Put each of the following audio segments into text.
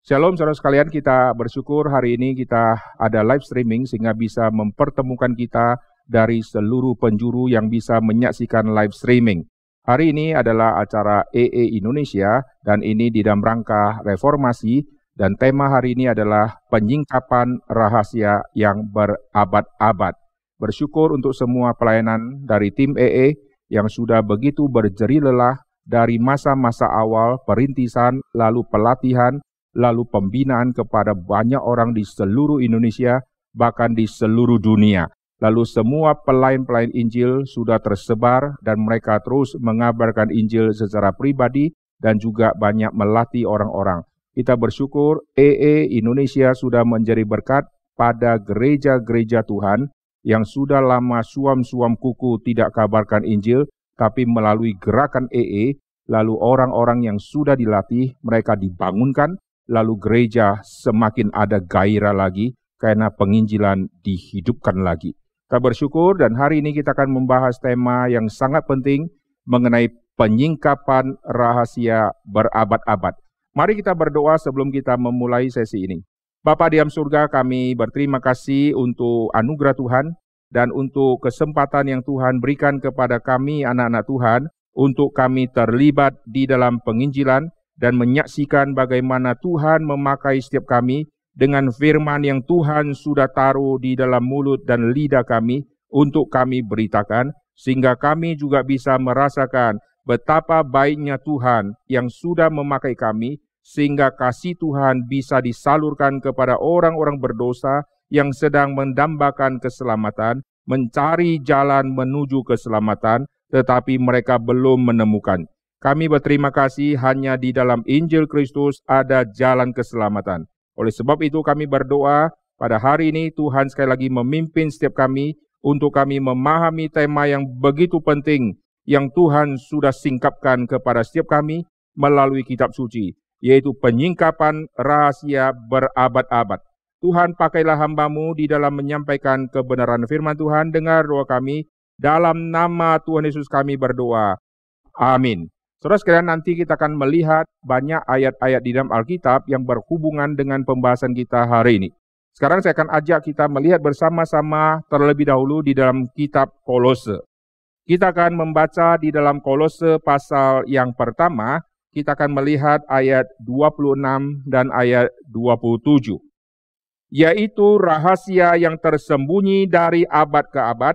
Shalom saudara sekalian, kita bersyukur hari ini kita ada live streaming sehingga bisa mempertemukan kita dari seluruh penjuru yang bisa menyaksikan live streaming. Hari ini adalah acara EE Indonesia dan ini di dalam rangka reformasi dan tema hari ini adalah penyingkapan rahasia yang berabad-abad. Bersyukur untuk semua pelayanan dari tim EE yang sudah begitu berjerih lelah dari masa-masa awal perintisan lalu pelatihan lalu pembinaan kepada banyak orang di seluruh Indonesia, bahkan di seluruh dunia. Lalu semua pelayan-pelayan Injil sudah tersebar dan mereka terus mengabarkan Injil secara pribadi dan juga banyak melatih orang-orang. Kita bersyukur EE Indonesia sudah menjadi berkat pada gereja-gereja Tuhan yang sudah lama suam-suam kuku tidak kabarkan Injil, tapi melalui gerakan EE, lalu orang-orang yang sudah dilatih, mereka dibangunkan, lalu gereja semakin ada gairah lagi karena penginjilan dihidupkan lagi. Kita bersyukur dan hari ini kita akan membahas tema yang sangat penting mengenai penyingkapan rahasia berabad-abad. Mari kita berdoa sebelum kita memulai sesi ini. Bapa di dalam surga, kami berterima kasih untuk anugerah Tuhan dan untuk kesempatan yang Tuhan berikan kepada kami anak-anak Tuhan untuk kami terlibat di dalam penginjilan dan menyaksikan bagaimana Tuhan memakai setiap kami dengan firman yang Tuhan sudah taruh di dalam mulut dan lidah kami untuk kami beritakan, sehingga kami juga bisa merasakan betapa baiknya Tuhan yang sudah memakai kami, sehingga kasih Tuhan bisa disalurkan kepada orang-orang berdosa yang sedang mendambakan keselamatan, mencari jalan menuju keselamatan, tetapi mereka belum menemukan. Kami berterima kasih hanya di dalam Injil Kristus ada jalan keselamatan. Oleh sebab itu kami berdoa pada hari ini Tuhan sekali lagi memimpin setiap kami untuk kami memahami tema yang begitu penting yang Tuhan sudah singkapkan kepada setiap kami melalui kitab suci, yaitu penyingkapan rahasia berabad-abad. Tuhan, pakailah hamba-Mu di dalam menyampaikan kebenaran firman Tuhan. Dengar doa kami, dalam nama Tuhan Yesus kami berdoa. Amin. Saudara sekalian, nanti kita akan melihat banyak ayat-ayat di dalam Alkitab yang berhubungan dengan pembahasan kita hari ini. Sekarang saya akan ajak kita melihat bersama-sama terlebih dahulu di dalam kitab Kolose. Kita akan membaca di dalam Kolose pasal yang pertama, kita akan melihat ayat 26 dan ayat 27. Yaitu rahasia yang tersembunyi dari abad ke abad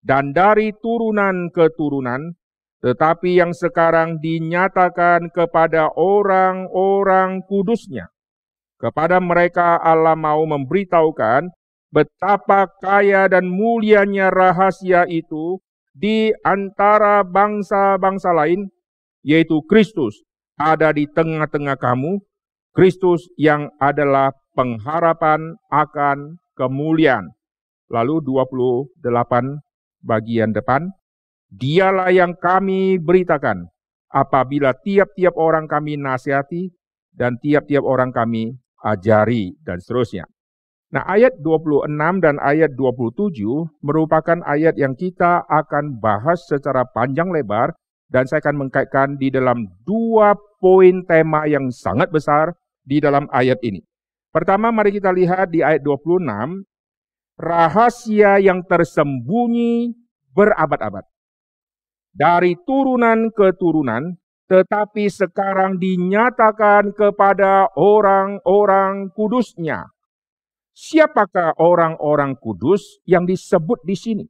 dan dari turunan ke turunan, tetapi yang sekarang dinyatakan kepada orang-orang kudusnya. Kepada mereka Allah mau memberitahukan betapa kaya dan mulianya rahasia itu di antara bangsa-bangsa lain, yaitu Kristus ada di tengah-tengah kamu, Kristus yang adalah pengharapan akan kemuliaan. Lalu 28 bagian depan. Dialah yang kami beritakan apabila tiap-tiap orang kami nasihati dan tiap-tiap orang kami ajari dan seterusnya. Nah, ayat 26 dan ayat 27 merupakan ayat yang kita akan bahas secara panjang lebar dan saya akan mengkaitkan di dalam dua poin tema yang sangat besar di dalam ayat ini. Pertama, mari kita lihat di ayat 26, rahasia yang tersembunyi berabad-abad. Dari turunan ke turunan, tetapi sekarang dinyatakan kepada orang-orang kudusnya. Siapakah orang-orang kudus yang disebut di sini?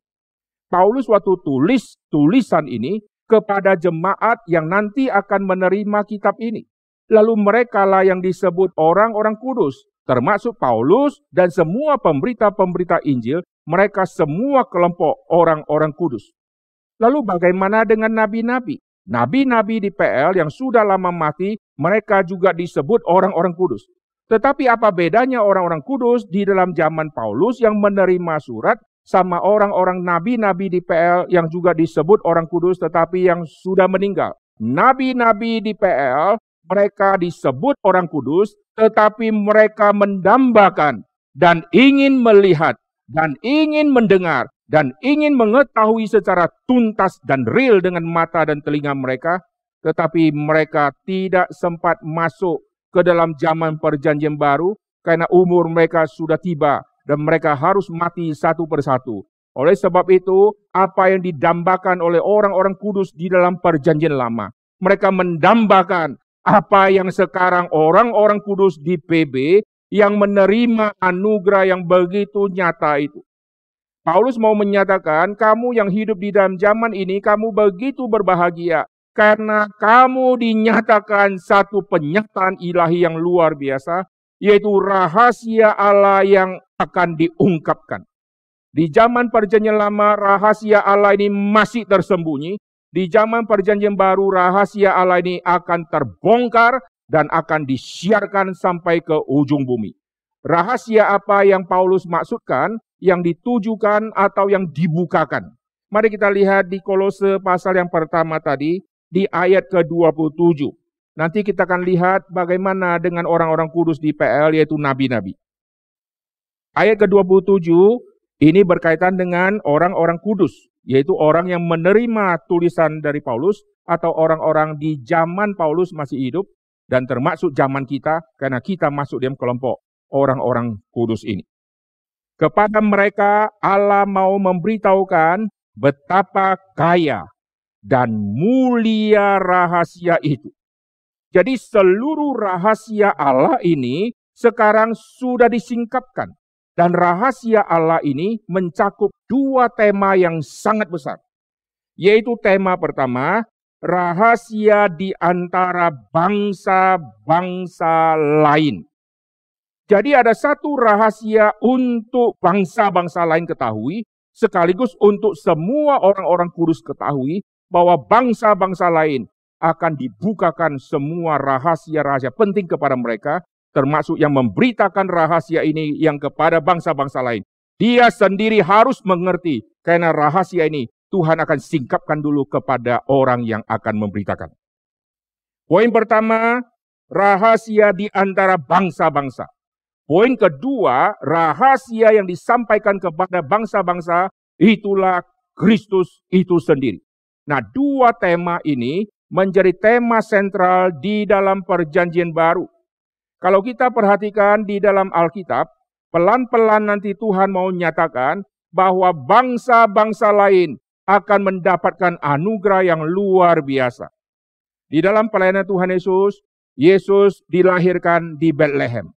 Paulus waktu tulis tulisan ini kepada jemaat yang nanti akan menerima kitab ini. Lalu mereka lah yang disebut orang-orang kudus, termasuk Paulus dan semua pemberita-pemberita Injil, mereka semua kelompok orang-orang kudus. Lalu bagaimana dengan nabi-nabi? Nabi-nabi di PL yang sudah lama mati, mereka juga disebut orang-orang kudus. Tetapi apa bedanya orang-orang kudus di dalam zaman Paulus yang menerima surat sama orang-orang nabi-nabi di PL yang juga disebut orang kudus tetapi yang sudah meninggal? Nabi-nabi di PL, mereka disebut orang kudus tetapi mereka mendambakan dan ingin melihat dan ingin mendengar dan ingin mengetahui secara tuntas dan real dengan mata dan telinga mereka, tetapi mereka tidak sempat masuk ke dalam zaman perjanjian baru karena umur mereka sudah tiba dan mereka harus mati satu persatu. Oleh sebab itu, apa yang didambakan oleh orang-orang kudus di dalam perjanjian lama, mereka mendambakan apa yang sekarang orang-orang kudus di PB yang menerima anugerah yang begitu nyata itu. Paulus mau menyatakan, kamu yang hidup di dalam zaman ini, kamu begitu berbahagia. Karena kamu dinyatakan satu penyataan ilahi yang luar biasa, yaitu rahasia Allah yang akan diungkapkan. Di zaman perjanjian lama, rahasia Allah ini masih tersembunyi. Di zaman perjanjian baru, rahasia Allah ini akan terbongkar dan akan disiarkan sampai ke ujung bumi. Rahasia apa yang Paulus maksudkan, yang ditujukan atau yang dibukakan? Mari kita lihat di Kolose pasal yang pertama tadi, di ayat ke-27. Nanti kita akan lihat bagaimana dengan orang-orang kudus di PL, yaitu nabi-nabi. Ayat ke-27 ini berkaitan dengan orang-orang kudus, yaitu orang yang menerima tulisan dari Paulus, atau orang-orang di zaman Paulus masih hidup, dan termasuk zaman kita, karena kita masuk dalam kelompok orang-orang kudus ini. Kepada mereka Allah mau memberitahukan betapa kaya dan mulia rahasia itu. Jadi seluruh rahasia Allah ini sekarang sudah disingkapkan. Dan rahasia Allah ini mencakup dua tema yang sangat besar. Yaitu tema pertama, rahasia di antara bangsa-bangsa lain. Jadi ada satu rahasia untuk bangsa-bangsa lain ketahui, sekaligus untuk semua orang-orang kudus ketahui, bahwa bangsa-bangsa lain akan dibukakan semua rahasia-rahasia penting kepada mereka, termasuk yang memberitakan rahasia ini yang kepada bangsa-bangsa lain. Dia sendiri harus mengerti, karena rahasia ini Tuhan akan singkapkan dulu kepada orang yang akan memberitakan. Poin pertama, rahasia di antara bangsa-bangsa. Poin kedua, rahasia yang disampaikan kepada bangsa-bangsa, itulah Kristus itu sendiri. Nah, dua tema ini menjadi tema sentral di dalam perjanjian baru. Kalau kita perhatikan di dalam Alkitab, pelan-pelan nanti Tuhan mau nyatakan bahwa bangsa-bangsa lain akan mendapatkan anugerah yang luar biasa. Di dalam pelayanan Tuhan Yesus, Yesus dilahirkan di Bethlehem.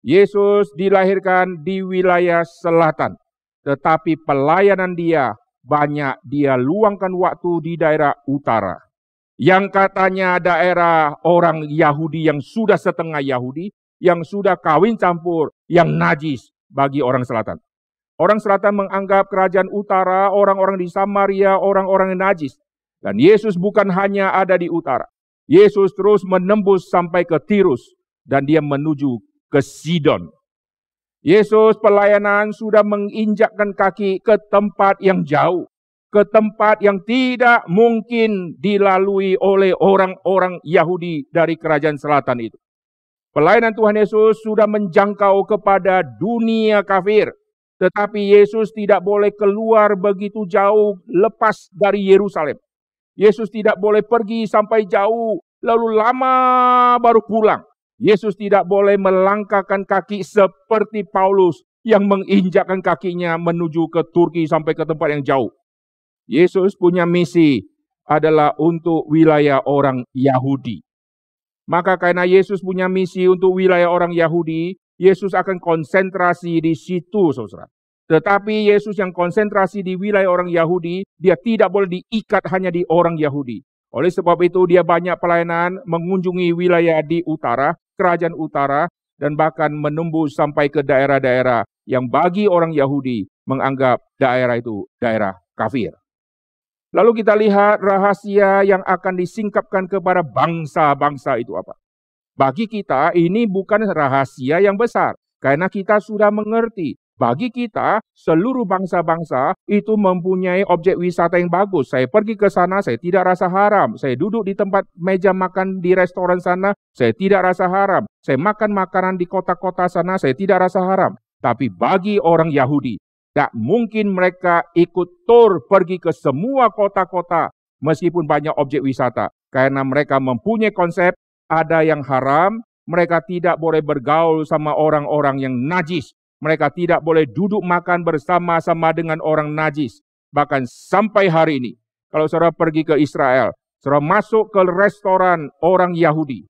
Yesus dilahirkan di wilayah selatan. Tetapi pelayanan dia banyak dia luangkan waktu di daerah utara. Yang katanya daerah orang Yahudi yang sudah setengah Yahudi, yang sudah kawin campur, yang najis bagi orang selatan. Orang selatan menganggap kerajaan utara, orang-orang di Samaria, orang-orang yang najis. Dan Yesus bukan hanya ada di utara. Yesus terus menembus sampai ke Tirus dan dia menuju ke Sidon. Yesus pelayanan sudah menginjakkan kaki ke tempat yang jauh, ke tempat yang tidak mungkin dilalui oleh orang-orang Yahudi dari kerajaan selatan itu. Pelayanan Tuhan Yesus sudah menjangkau kepada dunia kafir, tetapi Yesus tidak boleh keluar begitu jauh lepas dari Yerusalem. Yesus tidak boleh pergi sampai jauh, lalu lama baru pulang. Yesus tidak boleh melangkahkan kaki seperti Paulus yang menginjakkan kakinya menuju ke Turki sampai ke tempat yang jauh. Yesus punya misi adalah untuk wilayah orang Yahudi. Maka karena Yesus punya misi untuk wilayah orang Yahudi, Yesus akan konsentrasi di situ, saudara. Tetapi Yesus yang konsentrasi di wilayah orang Yahudi, dia tidak boleh diikat hanya di orang Yahudi. Oleh sebab itu dia banyak pelayanan mengunjungi wilayah di utara, kerajaan utara, dan bahkan menembus sampai ke daerah-daerah yang bagi orang Yahudi menganggap daerah itu daerah kafir. Lalu kita lihat rahasia yang akan disingkapkan kepada bangsa-bangsa itu apa? Bagi kita ini bukan rahasia yang besar, karena kita sudah mengerti. Bagi kita, seluruh bangsa-bangsa itu mempunyai objek wisata yang bagus. Saya pergi ke sana, saya tidak rasa haram. Saya duduk di tempat meja makan di restoran sana, saya tidak rasa haram. Saya makan makanan di kota-kota sana, saya tidak rasa haram. Tapi bagi orang Yahudi, tak mungkin mereka ikut tur pergi ke semua kota-kota meskipun banyak objek wisata. Karena mereka mempunyai konsep ada yang haram, Mereka tidak boleh bergaul sama orang-orang yang najis. Mereka tidak boleh duduk makan bersama-sama dengan orang najis. Bahkan sampai hari ini, kalau saudara pergi ke Israel, saudara masuk ke restoran orang Yahudi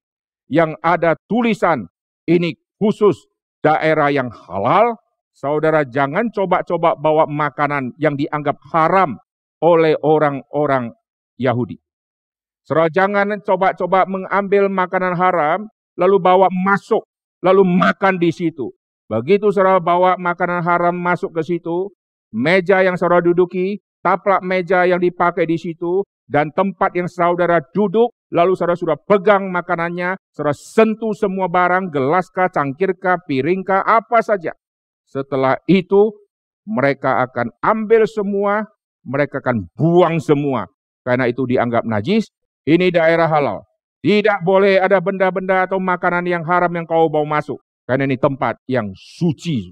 yang ada tulisan, ini khusus daerah yang halal, saudara jangan coba-coba bawa makanan yang dianggap haram oleh orang-orang Yahudi. Saudara jangan coba-coba mengambil makanan haram, lalu bawa masuk, lalu makan di situ. Begitu saudara bawa makanan haram masuk ke situ, meja yang saudara duduki, taplak meja yang dipakai di situ, dan tempat yang saudara duduk, lalu saudara sudah pegang makanannya, saudara sentuh semua barang, gelaskah, cangkirkah, piringkah, apa saja. Setelah itu, mereka akan ambil semua, mereka akan buang semua. Karena itu dianggap najis, ini daerah halal. Tidak boleh ada benda-benda atau makanan yang haram yang kau bawa masuk. Karena ini tempat yang suci.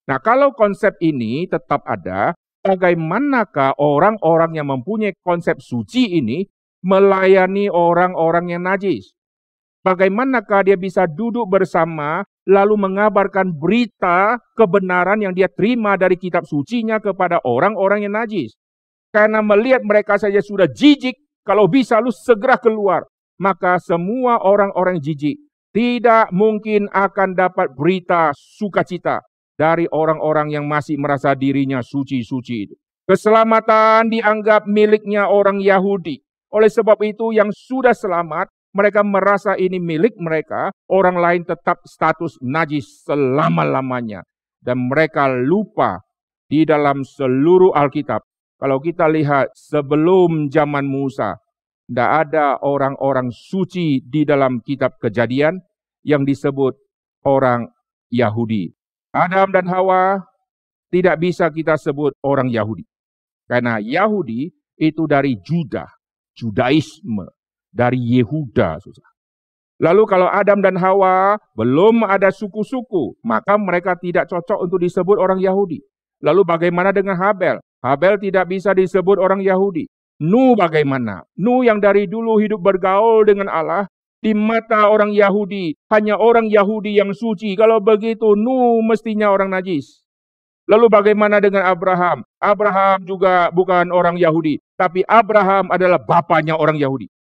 Nah, kalau konsep ini tetap ada, bagaimanakah orang-orang yang mempunyai konsep suci ini melayani orang-orang yang najis? Bagaimanakah dia bisa duduk bersama lalu mengabarkan berita kebenaran yang dia terima dari kitab sucinya kepada orang-orang yang najis? Karena melihat mereka saja sudah jijik, kalau bisa lu segera keluar. Maka semua orang-orang jijik tidak mungkin akan dapat berita sukacita dari orang-orang yang masih merasa dirinya suci-suci itu. Keselamatan dianggap miliknya orang Yahudi. Oleh sebab itu yang sudah selamat, mereka merasa ini milik mereka, orang lain tetap status najis selama-lamanya. Dan mereka lupa di dalam seluruh Alkitab. Kalau kita lihat sebelum zaman Musa, tidak ada orang-orang suci di dalam kitab Kejadian yang disebut orang Yahudi. Adam dan Hawa tidak bisa kita sebut orang Yahudi. Karena Yahudi itu dari Juda, Judaisme, dari Yehuda. Lalu kalau Adam dan Hawa belum ada suku-suku, maka mereka tidak cocok untuk disebut orang Yahudi. Lalu bagaimana dengan Habel? Habel tidak bisa disebut orang Yahudi. Nuh bagaimana? Nuh yang dari dulu hidup bergaul dengan Allah, di mata orang Yahudi, hanya orang Yahudi yang suci. Kalau begitu, Nuh mestinya orang najis. Lalu bagaimana dengan Abraham? Abraham juga bukan orang Yahudi, tapi Abraham adalah bapaknya orang Yahudi.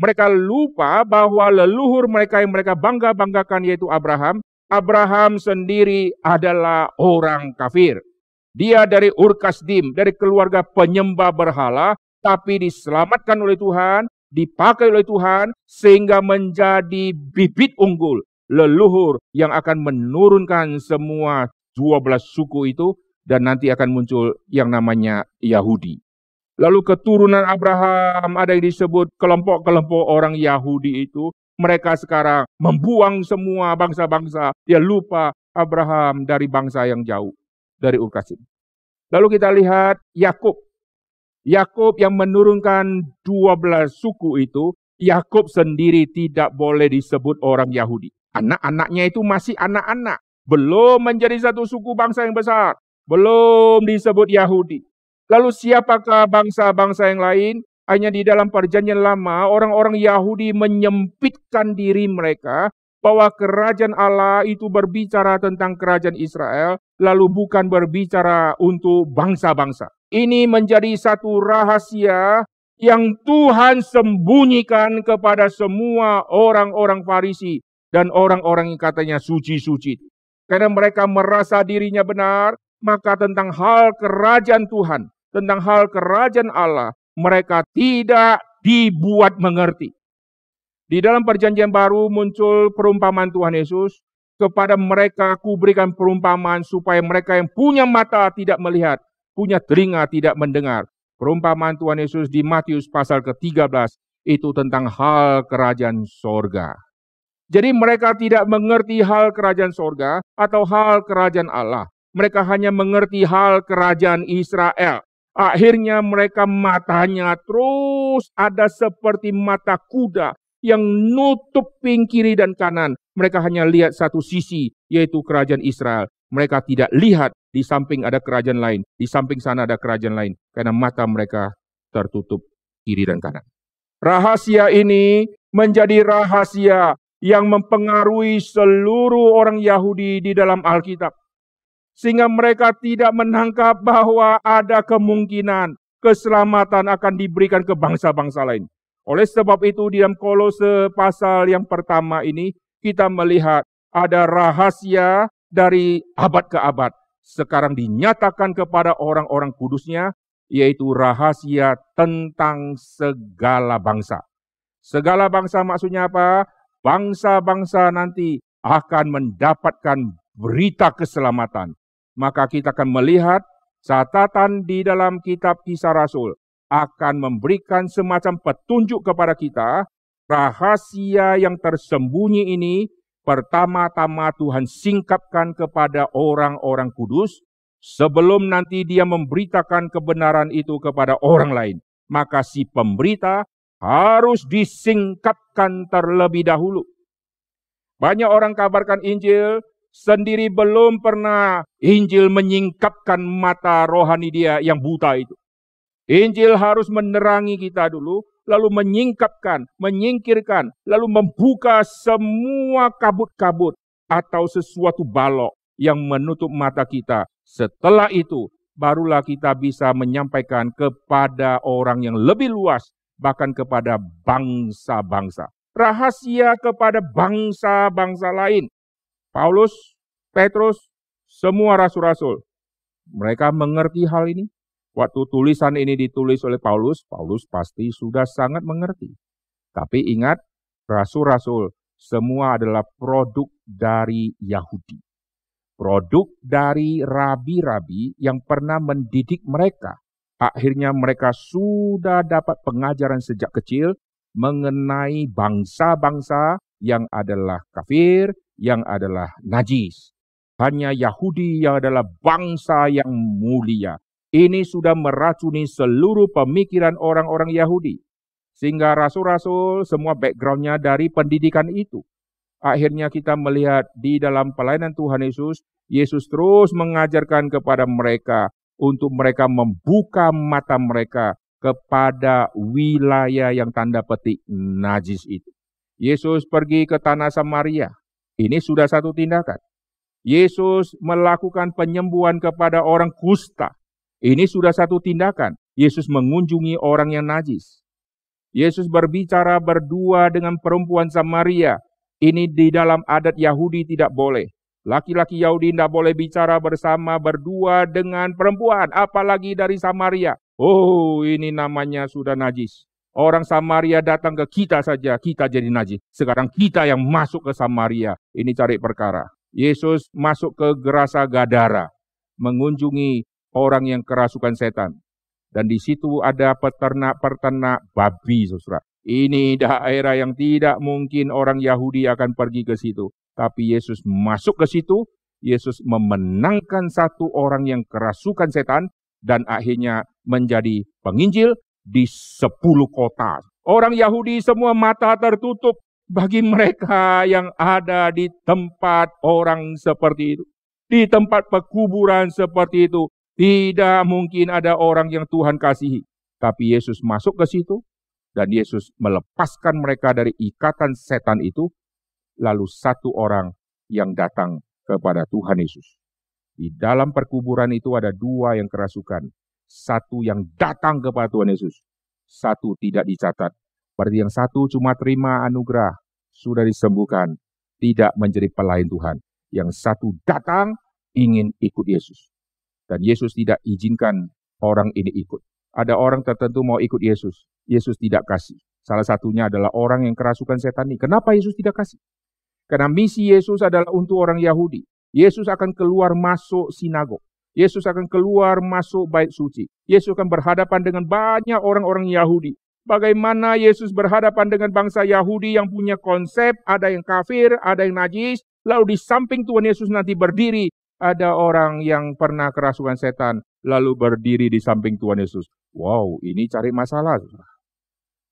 Mereka lupa bahwa leluhur mereka yang mereka bangga-banggakan yaitu Abraham. Abraham sendiri adalah orang kafir. Dia dari Ur Kasdim, dari keluarga penyembah berhala, tapi diselamatkan oleh Tuhan, dipakai oleh Tuhan, sehingga menjadi bibit unggul, leluhur yang akan menurunkan semua 12 suku itu, dan nanti akan muncul yang namanya Yahudi. Lalu keturunan Abraham, ada yang disebut kelompok-kelompok orang Yahudi itu, mereka sekarang membuang semua bangsa-bangsa, dia lupa Abraham dari bangsa yang jauh, dari Ur Kasdim. Lalu kita lihat Yakub. Yakub yang menurunkan 12 suku itu, Yakub sendiri tidak boleh disebut orang Yahudi. Anak-anaknya itu masih anak-anak. Belum menjadi satu suku bangsa yang besar. Belum disebut Yahudi. Lalu siapakah bangsa-bangsa yang lain? Hanya di dalam perjanjian lama, orang-orang Yahudi menyempitkan diri mereka bahwa kerajaan Allah itu berbicara tentang kerajaan Israel, lalu bukan berbicara untuk bangsa-bangsa. Ini menjadi satu rahasia yang Tuhan sembunyikan kepada semua orang-orang Farisi dan orang-orang yang katanya suci-suci. Karena mereka merasa dirinya benar, maka tentang hal kerajaan Tuhan, tentang hal kerajaan Allah, mereka tidak dibuat mengerti. Di dalam perjanjian baru muncul perumpamaan Tuhan Yesus, kepada mereka aku berikan perumpamaan supaya mereka yang punya mata tidak melihat, punya telinga tidak mendengar. Perumpamaan Tuhan Yesus di Matius pasal ke-13 itu tentang hal kerajaan sorga. Jadi mereka tidak mengerti hal kerajaan sorga atau hal kerajaan Allah. Mereka hanya mengerti hal kerajaan Israel. Akhirnya mereka matanya terus ada seperti mata kuda yang nutup kiri dan kanan. Mereka hanya lihat satu sisi, yaitu kerajaan Israel. Mereka tidak lihat di samping ada kerajaan lain, di samping sana ada kerajaan lain, karena mata mereka tertutup kiri dan kanan. Rahasia ini menjadi rahasia yang mempengaruhi seluruh orang Yahudi di dalam Alkitab. Sehingga mereka tidak menangkap bahwa ada kemungkinan keselamatan akan diberikan ke bangsa-bangsa lain. Oleh sebab itu di dalam Kolose pasal yang pertama ini kita melihat ada rahasia dari abad ke abad. Sekarang dinyatakan kepada orang-orang kudusnya, yaitu rahasia tentang segala bangsa. Segala bangsa maksudnya apa? Bangsa-bangsa nanti akan mendapatkan berita keselamatan. Maka kita akan melihat catatan di dalam kitab Kisah Rasul akan memberikan semacam petunjuk kepada kita. Rahasia yang tersembunyi ini pertama-tama Tuhan singkapkan kepada orang-orang kudus sebelum nanti dia memberitakan kebenaran itu kepada orang lain. Maka si pemberita harus disingkapkan terlebih dahulu. Banyak orang kabarkan Injil, sendiri belum pernah Injil menyingkapkan mata rohani dia yang buta itu. Injil harus menerangi kita dulu, lalu menyingkapkan, menyingkirkan, lalu membuka semua kabut-kabut atau sesuatu balok yang menutup mata kita. Setelah itu, barulah kita bisa menyampaikan kepada orang yang lebih luas, bahkan kepada bangsa-bangsa. Rahasia kepada bangsa-bangsa lain. Paulus, Petrus, semua rasul-rasul. Mereka mengerti hal ini. Waktu tulisan ini ditulis oleh Paulus, Paulus pasti sudah sangat mengerti. Tapi ingat, rasul-rasul semua adalah produk dari Yahudi. Produk dari rabi-rabi yang pernah mendidik mereka. Akhirnya mereka sudah dapat pengajaran sejak kecil mengenai bangsa-bangsa yang adalah kafir, yang adalah najis. Hanya Yahudi yang adalah bangsa yang mulia. Ini sudah meracuni seluruh pemikiran orang-orang Yahudi. Sehingga rasul-rasul semua backgroundnya dari pendidikan itu. Akhirnya kita melihat di dalam pelayanan Tuhan Yesus, Yesus terus mengajarkan kepada mereka untuk mereka membuka mata mereka kepada wilayah yang tanda petik najis itu. Yesus pergi ke tanah Samaria. Ini sudah satu tindakan. Yesus melakukan penyembuhan kepada orang kusta. Ini sudah satu tindakan. Yesus mengunjungi orang yang najis. Yesus berbicara berdua dengan perempuan Samaria. Ini di dalam adat Yahudi tidak boleh. Laki-laki Yahudi tidak boleh bicara bersama berdua dengan perempuan. Apalagi dari Samaria. Oh, ini namanya sudah najis. Orang Samaria datang ke kita saja, kita jadi najis. Sekarang kita yang masuk ke Samaria. Ini cari perkara. Yesus masuk ke Gerasa Gadara. Mengunjungi orang yang kerasukan setan. Dan di situ ada peternak-peternak babi, saudara. Ini daerah yang tidak mungkin orang Yahudi akan pergi ke situ. Tapi Yesus masuk ke situ, Yesus memenangkan satu orang yang kerasukan setan, dan akhirnya menjadi penginjil di 10 kota. Orang Yahudi semua mata tertutup bagi mereka yang ada di tempat orang seperti itu. Di tempat pekuburan seperti itu. Tidak mungkin ada orang yang Tuhan kasihi. Tapi Yesus masuk ke situ dan Yesus melepaskan mereka dari ikatan setan itu. Lalu satu orang yang datang kepada Tuhan Yesus. Di dalam perkuburan itu ada 2 yang kerasukan. Satu yang datang kepada Tuhan Yesus. Satu tidak dicatat. Berarti yang satu cuma terima anugerah. Sudah disembuhkan. Tidak menjadi pelayan Tuhan. Yang satu datang ingin ikut Yesus. Dan Yesus tidak izinkan orang ini ikut. Ada orang tertentu mau ikut Yesus. Yesus tidak kasih. Salah satunya adalah orang yang kerasukan setan ini. Kenapa Yesus tidak kasih? Karena misi Yesus adalah untuk orang Yahudi. Yesus akan keluar masuk sinagog. Yesus akan keluar masuk bait suci. Yesus akan berhadapan dengan banyak orang-orang Yahudi. Bagaimana Yesus berhadapan dengan bangsa Yahudi yang punya konsep, ada yang kafir, ada yang najis. Lalu di samping Tuhan Yesus nanti berdiri, ada orang yang pernah kerasukan setan, lalu berdiri di samping Tuhan Yesus. Wow, ini cari masalah.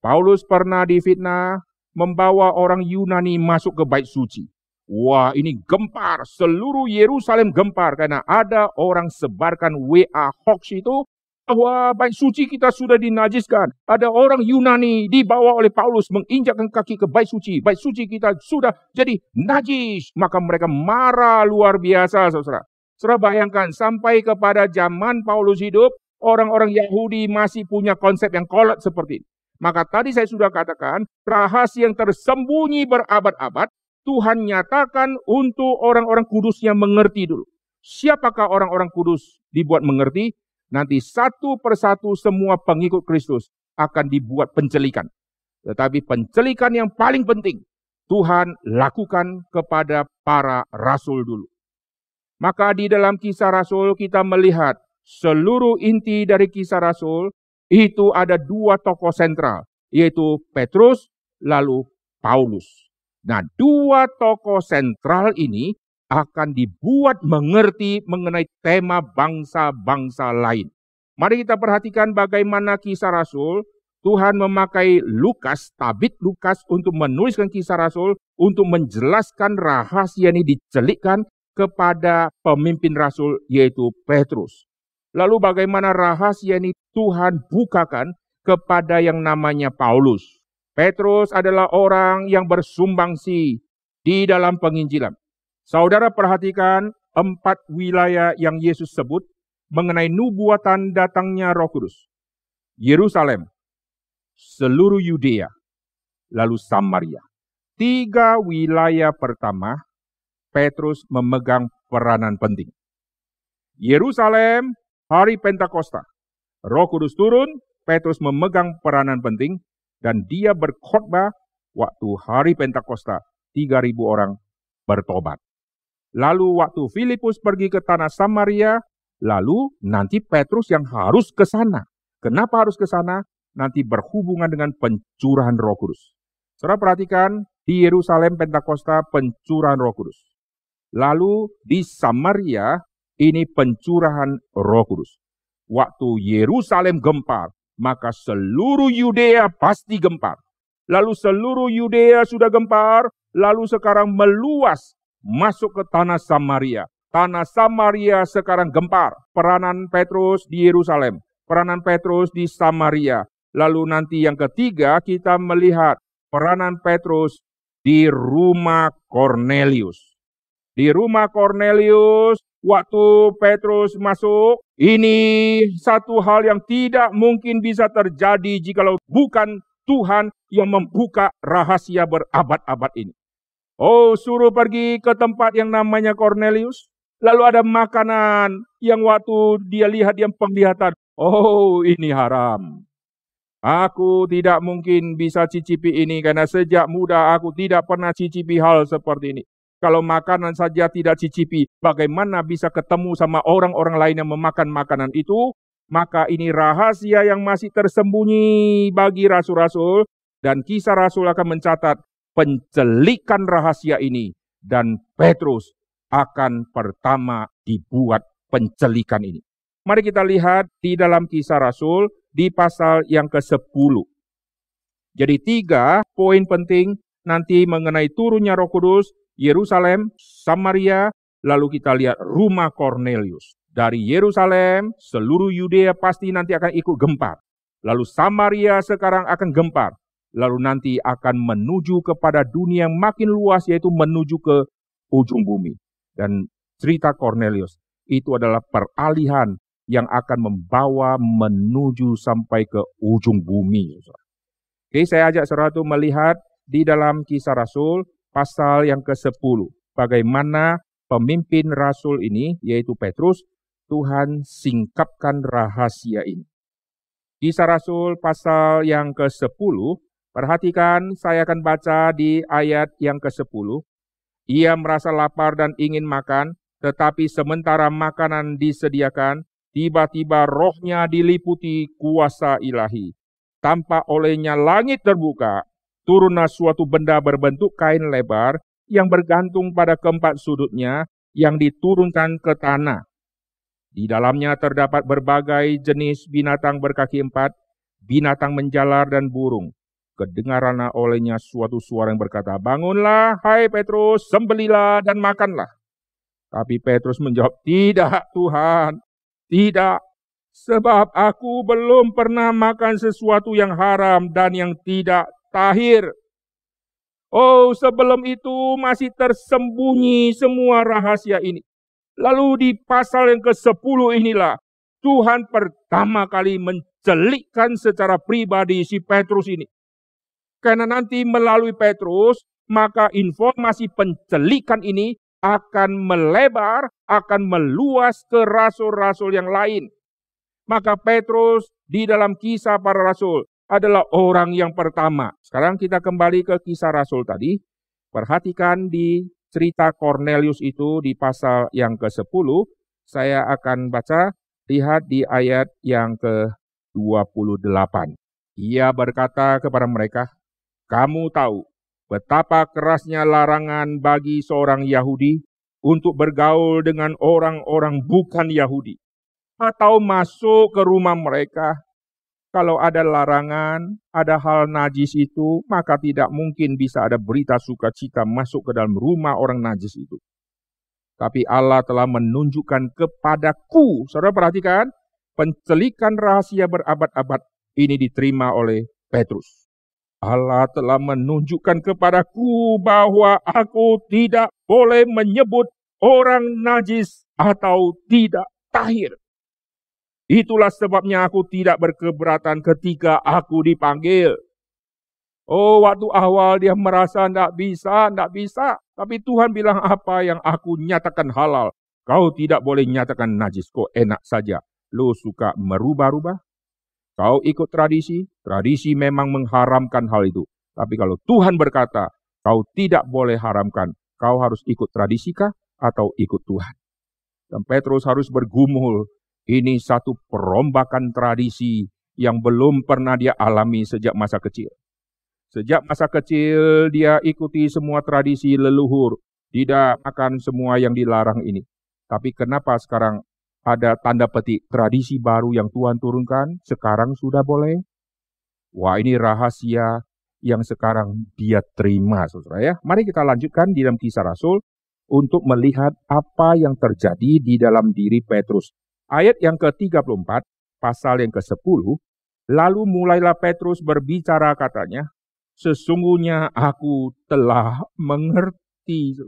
Paulus pernah difitnah, membawa orang Yunani masuk ke bait suci. Wah, ini gempar, seluruh Yerusalem gempar, karena ada orang sebarkan WA hoax itu, bahwa bait suci kita sudah dinajiskan. Ada orang Yunani dibawa oleh Paulus menginjakkan kaki ke bait suci. Bait suci kita sudah jadi najis. Maka mereka marah luar biasa, saudara. Saudara bayangkan sampai kepada zaman Paulus hidup, orang-orang Yahudi masih punya konsep yang kolot seperti ini. Maka tadi saya sudah katakan, rahasia yang tersembunyi berabad-abad, Tuhan nyatakan untuk orang-orang kudusnya mengerti dulu. Siapakah orang-orang kudus dibuat mengerti? Nanti satu persatu semua pengikut Kristus akan dibuat pencelikan. Tetapi pencelikan yang paling penting, Tuhan lakukan kepada para rasul dulu. Maka di dalam Kisah Rasul kita melihat seluruh inti dari Kisah Rasul itu ada dua tokoh sentral, yaitu Petrus lalu Paulus. Nah, dua tokoh sentral ini akan dibuat mengerti mengenai tema bangsa-bangsa lain. Mari kita perhatikan bagaimana Kisah Rasul. Tuhan memakai Lukas, tabib Lukas untuk menuliskan Kisah Rasul, untuk menjelaskan rahasia ini dicelikkan kepada pemimpin Rasul yaitu Petrus. Lalu bagaimana rahasia ini Tuhan bukakan kepada yang namanya Paulus. Petrus adalah orang yang bersumbangsi di dalam penginjilan. Saudara perhatikan 4 wilayah yang Yesus sebut mengenai nubuatan datangnya Roh Kudus. Yerusalem, seluruh Yudea, lalu Samaria. 3 wilayah pertama, Petrus memegang peranan penting. Yerusalem, hari Pentakosta. Roh Kudus turun, Petrus memegang peranan penting, dan dia berkhotbah waktu hari Pentakosta, 3.000 orang bertobat. Lalu waktu Filipus pergi ke tanah Samaria, lalu nanti Petrus yang harus ke sana. Kenapa harus ke sana? Nanti berhubungan dengan pencurahan Roh Kudus. Saudara perhatikan, di Yerusalem Pentakosta pencurahan Roh Kudus. Lalu di Samaria ini pencurahan Roh Kudus. Waktu Yerusalem gempar, maka seluruh Yudea pasti gempar. Lalu seluruh Yudea sudah gempar, lalu sekarang meluas masuk ke tanah Samaria. Tanah Samaria sekarang gempar. Peranan Petrus di Yerusalem, peranan Petrus di Samaria. Lalu nanti yang ketiga kita melihat peranan Petrus di rumah Kornelius. Di rumah Kornelius, waktu Petrus masuk, ini satu hal yang tidak mungkin bisa terjadi jikalau bukan Tuhan yang membuka rahasia berabad-abad ini. Oh, suruh pergi ke tempat yang namanya Kornelius. Lalu ada makanan yang waktu dia lihat yang penglihatan. Oh, ini haram. Aku tidak mungkin bisa cicipi ini karena sejak muda aku tidak pernah cicipi hal seperti ini. Kalau makanan saja tidak cicipi, bagaimana bisa ketemu sama orang-orang lain yang memakan makanan itu? Maka ini rahasia yang masih tersembunyi bagi rasul-rasul. Dan Kisah Rasul akan mencatat pencelikan rahasia ini. Dan Petrus akan pertama dibuat pencelikan ini. Mari kita lihat di dalam Kisah Rasul di pasal yang ke-10. Jadi 3 poin penting nanti mengenai turunnya Roh Kudus, Yerusalem, Samaria, lalu kita lihat rumah Kornelius. Dari Yerusalem, seluruh Yudea pasti nanti akan ikut gempar. Lalu Samaria sekarang akan gempar. Lalu nanti akan menuju kepada dunia yang makin luas, yaitu menuju ke ujung bumi. Dan cerita Kornelius itu adalah peralihan yang akan membawa menuju sampai ke ujung bumi. Oke, saya ajak saudara itu melihat di dalam Kisah Rasul pasal yang ke-10. Bagaimana pemimpin Rasul ini, yaitu Petrus, Tuhan singkapkan rahasia ini. Kisah Rasul pasal yang ke-10, perhatikan saya akan baca di ayat yang ke-10. Ia merasa lapar dan ingin makan, tetapi sementara makanan disediakan, tiba-tiba rohnya diliputi kuasa ilahi. Tampak olehnya langit terbuka, turunlah suatu benda berbentuk kain lebar yang bergantung pada keempat sudutnya yang diturunkan ke tanah. Di dalamnya terdapat berbagai jenis binatang berkaki 4, binatang menjalar dan burung. Kedengaranlah olehnya suatu suara yang berkata, "Bangunlah, hai Petrus, sembelilah dan makanlah." Tapi Petrus menjawab, "Tidak Tuhan, tidak. Sebab aku belum pernah makan sesuatu yang haram dan yang tidak tahir. Oh, sebelum itu masih tersembunyi semua rahasia ini. Lalu di pasal yang ke-10 inilah, Tuhan pertama kali mencelikkan secara pribadi si Petrus ini. Karena nanti melalui Petrus, maka informasi pencelikan ini akan melebar, akan meluas ke rasul-rasul yang lain. Maka Petrus di dalam Kisah Para Rasul adalah orang yang pertama. Sekarang kita kembali ke Kisah Rasul tadi. Perhatikan di cerita Cornelius itu di pasal yang ke-10. Saya akan baca, lihat di ayat yang ke-28. Ia berkata kepada mereka, "Kamu tahu betapa kerasnya larangan bagi seorang Yahudi untuk bergaul dengan orang-orang bukan Yahudi, atau masuk ke rumah mereka. Kalau ada larangan, ada hal najis itu, maka tidak mungkin bisa ada berita sukacita masuk ke dalam rumah orang najis itu. Tapi Allah telah menunjukkan kepadaku," saudara perhatikan, pencelikan rahasia berabad-abad ini diterima oleh Petrus. Allah telah menunjukkan kepadaku bahwa aku tidak boleh menyebut orang najis atau tidak tahir. Itulah sebabnya aku tidak berkeberatan ketika aku dipanggil. Oh, waktu awal dia merasa tidak bisa. Tapi Tuhan bilang, apa yang aku nyatakan halal, kau tidak boleh nyatakan najis. Kau enak saja. Lu suka merubah-rubah. Kau ikut tradisi memang mengharamkan hal itu. Tapi kalau Tuhan berkata, kau tidak boleh haramkan, kau harus ikut tradisikah atau ikut Tuhan? Dan Petrus harus bergumul. Ini satu perombakan tradisi yang belum pernah dia alami sejak masa kecil. Sejak masa kecil dia ikuti semua tradisi leluhur, tidak makan semua yang dilarang ini. Tapi kenapa sekarang ada tanda petik tradisi baru yang Tuhan turunkan, sekarang sudah boleh? Wah, ini rahasia yang sekarang dia terima, saudara ya. Mari kita lanjutkan di dalam Kisah Rasul untuk melihat apa yang terjadi di dalam diri Petrus. Ayat yang ke-34, pasal yang ke-10, lalu mulailah Petrus berbicara katanya, "Sesungguhnya aku telah mengerti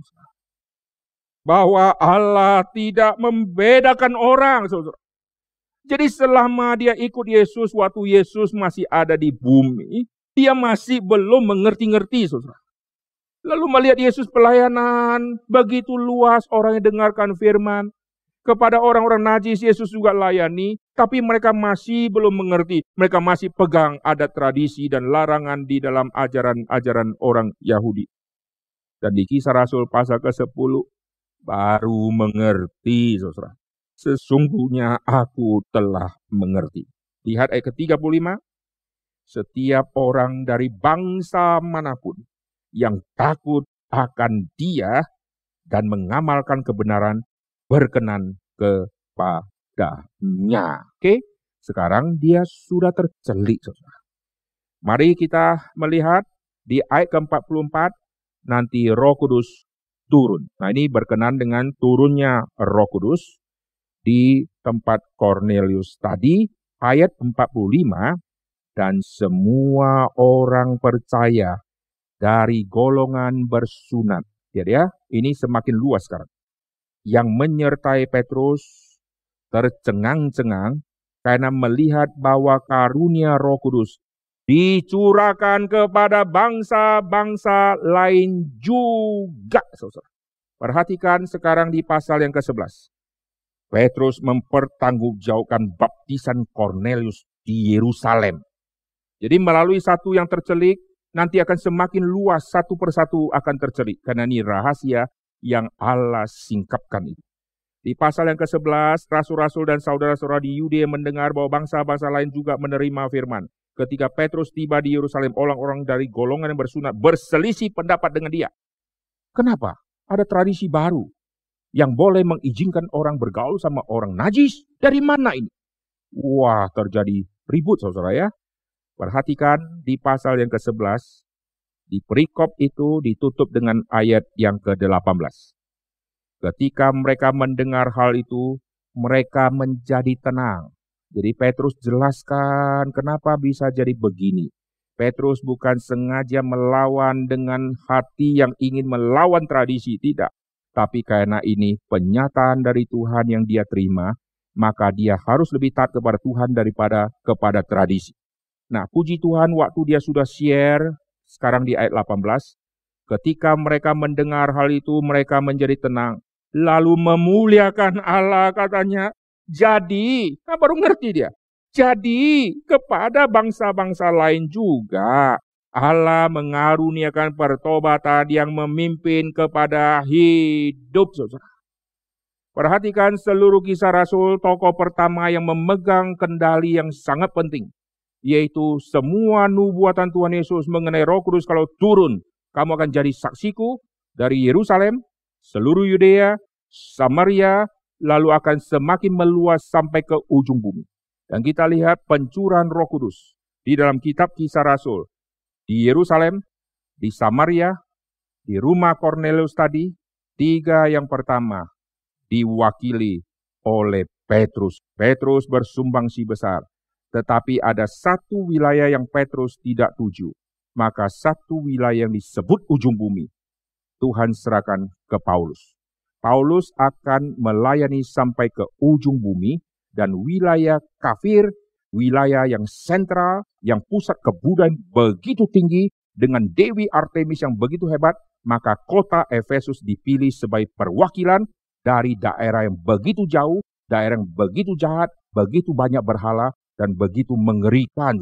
bahwa Allah tidak membedakan orang." Saudara. Jadi selama dia ikut Yesus, waktu Yesus masih ada di bumi, dia masih belum mengerti-ngerti, saudara. Lalu melihat Yesus pelayanan, begitu luas orang yang dengarkan firman. Kepada orang-orang najis Yesus juga layani, tapi mereka masih belum mengerti. Mereka masih pegang adat tradisi dan larangan di dalam ajaran-ajaran orang Yahudi. Dan di Kisah Rasul pasal ke-10, baru mengerti, saudara. Sesungguhnya aku telah mengerti. Lihat ayat ke-35. Setiap orang dari bangsa manapun yang takut akan Dia dan mengamalkan kebenaran, berkenan kepadanya. Oke, sekarang dia sudah tercelik, saudara. Mari kita melihat di ayat ke-44, nanti Roh Kudus turun. Nah, ini berkenan dengan turunnya Roh Kudus di tempat Cornelius tadi, ayat 45, dan semua orang percaya dari golongan bersunat. Ya, ini semakin luas sekarang. Yang menyertai Petrus tercengang-cengang karena melihat bahwa karunia Roh Kudus dicurahkan kepada bangsa-bangsa lain juga, saudara. Perhatikan sekarang di pasal yang ke-11. Petrus mempertanggungjawabkan baptisan Cornelius di Yerusalem. Jadi melalui satu yang tercelik, nanti akan semakin luas, satu persatu akan tercelik. Karena ini rahasia yang Allah singkapkan itu. Di pasal yang ke-11, rasul-rasul dan saudara-saudara di Yudea mendengar bahwa bangsa-bangsa lain juga menerima firman. Ketika Petrus tiba di Yerusalem, orang-orang dari golongan yang bersunat berselisih pendapat dengan dia. Kenapa? Ada tradisi baru yang boleh mengizinkan orang bergaul sama orang najis. Dari mana ini? Wah, terjadi ribut, saudara ya. Perhatikan di pasal yang ke-11, di perikop itu ditutup dengan ayat yang ke-18. Ketika mereka mendengar hal itu, mereka menjadi tenang Jadi Petrus jelaskan kenapa bisa jadi begini. Petrus bukan sengaja melawan dengan hati yang ingin melawan tradisi, tidak. Tapi karena ini penyataan dari Tuhan yang dia terima, maka dia harus lebih taat kepada Tuhan daripada kepada tradisi. Nah, puji Tuhan waktu dia sudah share, sekarang di ayat 18, ketika mereka mendengar hal itu, mereka menjadi tenang. Lalu memuliakan Allah, katanya. Jadi, baru ngerti dia. Jadi, kepada bangsa-bangsa lain juga, Allah mengaruniakan pertobatan yang memimpin kepada hidup. Perhatikan seluruh kisah Rasul, tokoh pertama yang memegang kendali yang sangat penting, yaitu semua nubuatan Tuhan Yesus mengenai Roh Kudus kalau turun, kamu akan jadi saksiku dari Yerusalem, seluruh Yudea, Samaria, lalu akan semakin meluas sampai ke ujung bumi. Dan kita lihat pencurahan Roh Kudus di dalam kitab Kisah Rasul, di Yerusalem, di Samaria, di rumah Kornelius tadi, 3 yang pertama diwakili oleh Petrus. Petrus bersumbangsi besar. Tetapi ada satu wilayah yang Petrus tidak tuju. Maka satu wilayah yang disebut ujung bumi, Tuhan serahkan ke Paulus. Paulus akan melayani sampai ke ujung bumi, dan wilayah kafir, wilayah yang sentral, yang pusat kebudayaan begitu tinggi, dengan Dewi Artemis yang begitu hebat, maka kota Efesus dipilih sebagai perwakilan dari daerah yang begitu jauh, daerah yang begitu jahat, begitu banyak berhala, dan begitu mengerikan.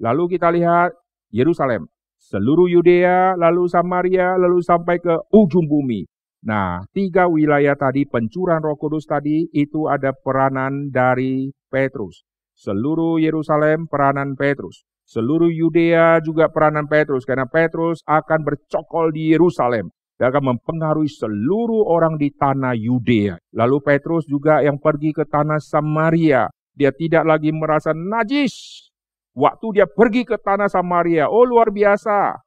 Lalu kita lihat Yerusalem, seluruh Yudea, lalu Samaria, lalu sampai ke ujung bumi. Nah, 3 wilayah tadi, pencurahan Roh Kudus tadi, itu ada peranan dari Petrus. Seluruh Yerusalem peranan Petrus. Seluruh Yudea juga peranan Petrus, karena Petrus akan bercokol di Yerusalem. Dia akan mempengaruhi seluruh orang di tanah Yudea. Lalu Petrus juga yang pergi ke tanah Samaria. Dia tidak lagi merasa najis waktu dia pergi ke tanah Samaria. Oh, luar biasa.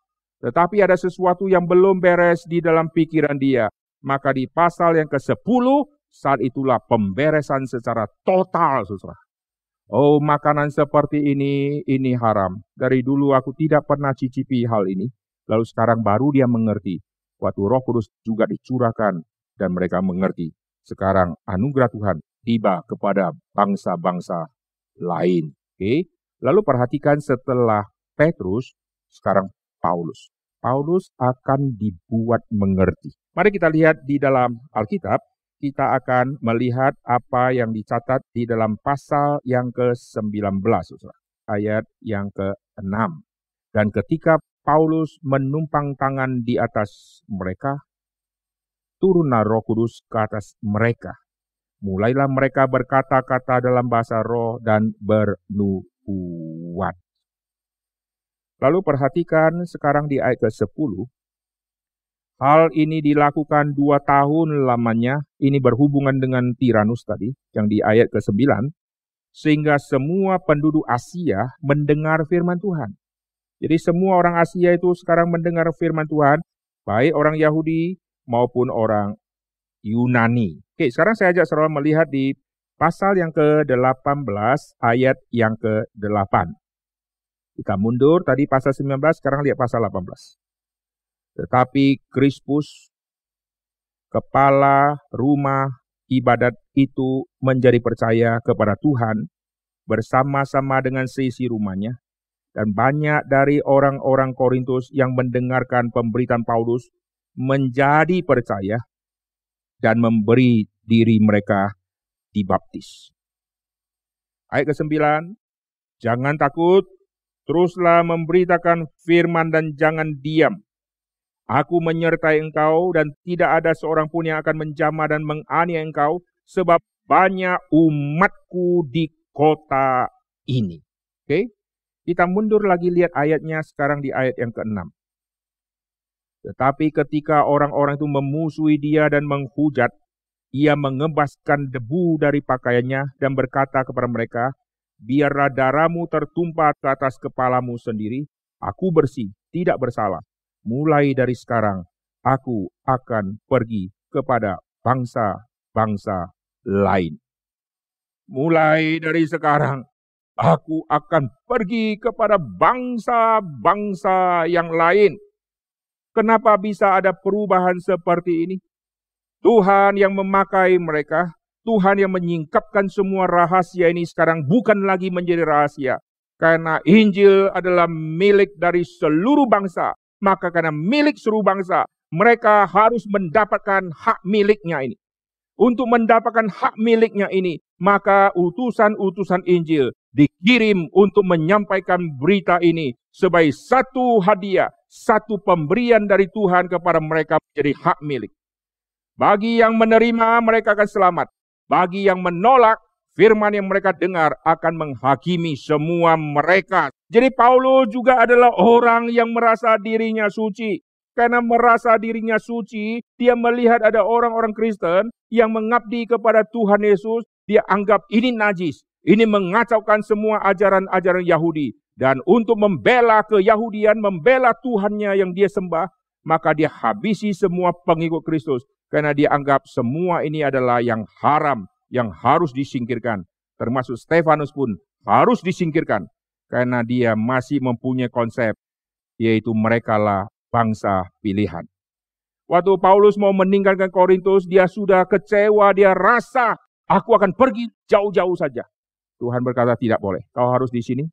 Tetapi ada sesuatu yang belum beres di dalam pikiran dia. Maka di pasal yang ke-10, saat itulah pemberesan secara total, saudara. Oh, makanan seperti ini haram. Dari dulu aku tidak pernah cicipi hal ini. Lalu sekarang baru dia mengerti. Waktu Roh Kudus juga dicurahkan dan mereka mengerti. Sekarang anugerah Tuhan tiba kepada bangsa-bangsa lain. Oke? Lalu perhatikan setelah Petrus, sekarang Paulus. Paulus akan dibuat mengerti. Mari kita lihat di dalam Alkitab, kita akan melihat apa yang dicatat di dalam pasal yang ke-19, ayat yang ke-6. Dan ketika Paulus menumpang tangan di atas mereka, turunlah Roh Kudus ke atas mereka. Mulailah mereka berkata-kata dalam bahasa roh dan bernubuat. Lalu perhatikan sekarang di ayat ke-10. Hal ini dilakukan 2 tahun lamanya. Ini berhubungan dengan Tiranus tadi, yang di ayat ke-9. Sehingga semua penduduk Asia mendengar firman Tuhan. Jadi semua orang Asia itu sekarang mendengar firman Tuhan, baik orang Yahudi maupun orang Yunani. Oke, sekarang saya ajak saudara melihat di pasal yang ke-18 ayat yang ke-8. Kita mundur, tadi pasal 19, sekarang lihat pasal 18. Tetapi Krispus, kepala rumah ibadat itu menjadi percaya kepada Tuhan bersama-sama dengan seisi rumahnya. Dan banyak dari orang-orang Korintus yang mendengarkan pemberitaan Paulus menjadi percaya dan memberi diri mereka dibaptis. Ayat ke-9, jangan takut, teruslah memberitakan firman dan jangan diam. Aku menyertai engkau dan tidak ada seorang pun yang akan menjamah dan menganiaya engkau, sebab banyak umatku di kota ini. Oke? Kita mundur lagi lihat ayatnya sekarang di ayat yang ke-6. Tetapi ketika orang-orang itu memusuhi dia dan menghujat, ia mengebaskan debu dari pakaiannya dan berkata kepada mereka, biarlah darahmu tertumpah ke atas kepalamu sendiri, aku bersih, tidak bersalah. Mulai dari sekarang, aku akan pergi kepada bangsa-bangsa lain. mulai dari sekarang, aku akan pergi kepada bangsa-bangsa yang lain. Kenapa bisa ada perubahan seperti ini? Tuhan yang memakai mereka, Tuhan yang menyingkapkan semua rahasia ini sekarang bukan lagi menjadi rahasia. Karena Injil adalah milik dari seluruh bangsa. Maka karena milik seluruh bangsa, mereka harus mendapatkan hak miliknya ini. Untuk mendapatkan hak miliknya ini, maka utusan-utusan Injil dikirim untuk menyampaikan berita ini sebagai satu hadiah, satu pemberian dari Tuhan kepada mereka menjadi hak milik. Bagi yang menerima, mereka akan selamat. Bagi yang menolak, firman yang mereka dengar akan menghakimi semua mereka. Jadi Paulus juga adalah orang yang merasa dirinya suci. Karena merasa dirinya suci, dia melihat ada orang-orang Kristen yang mengabdi kepada Tuhan Yesus, dia anggap ini najis. Ini mengacaukan semua ajaran-ajaran Yahudi. Dan untuk membela keyahudian, membela Tuhannya yang dia sembah, maka dia habisi semua pengikut Kristus. Karena dia anggap semua ini adalah yang haram, yang harus disingkirkan. Termasuk Stefanus pun harus disingkirkan. Karena dia masih mempunyai konsep, yaitu merekalah bangsa pilihan. Waktu Paulus mau meninggalkan Korintus, dia sudah kecewa, dia rasa, aku akan pergi jauh-jauh saja. Tuhan berkata, tidak boleh, kau harus di sini.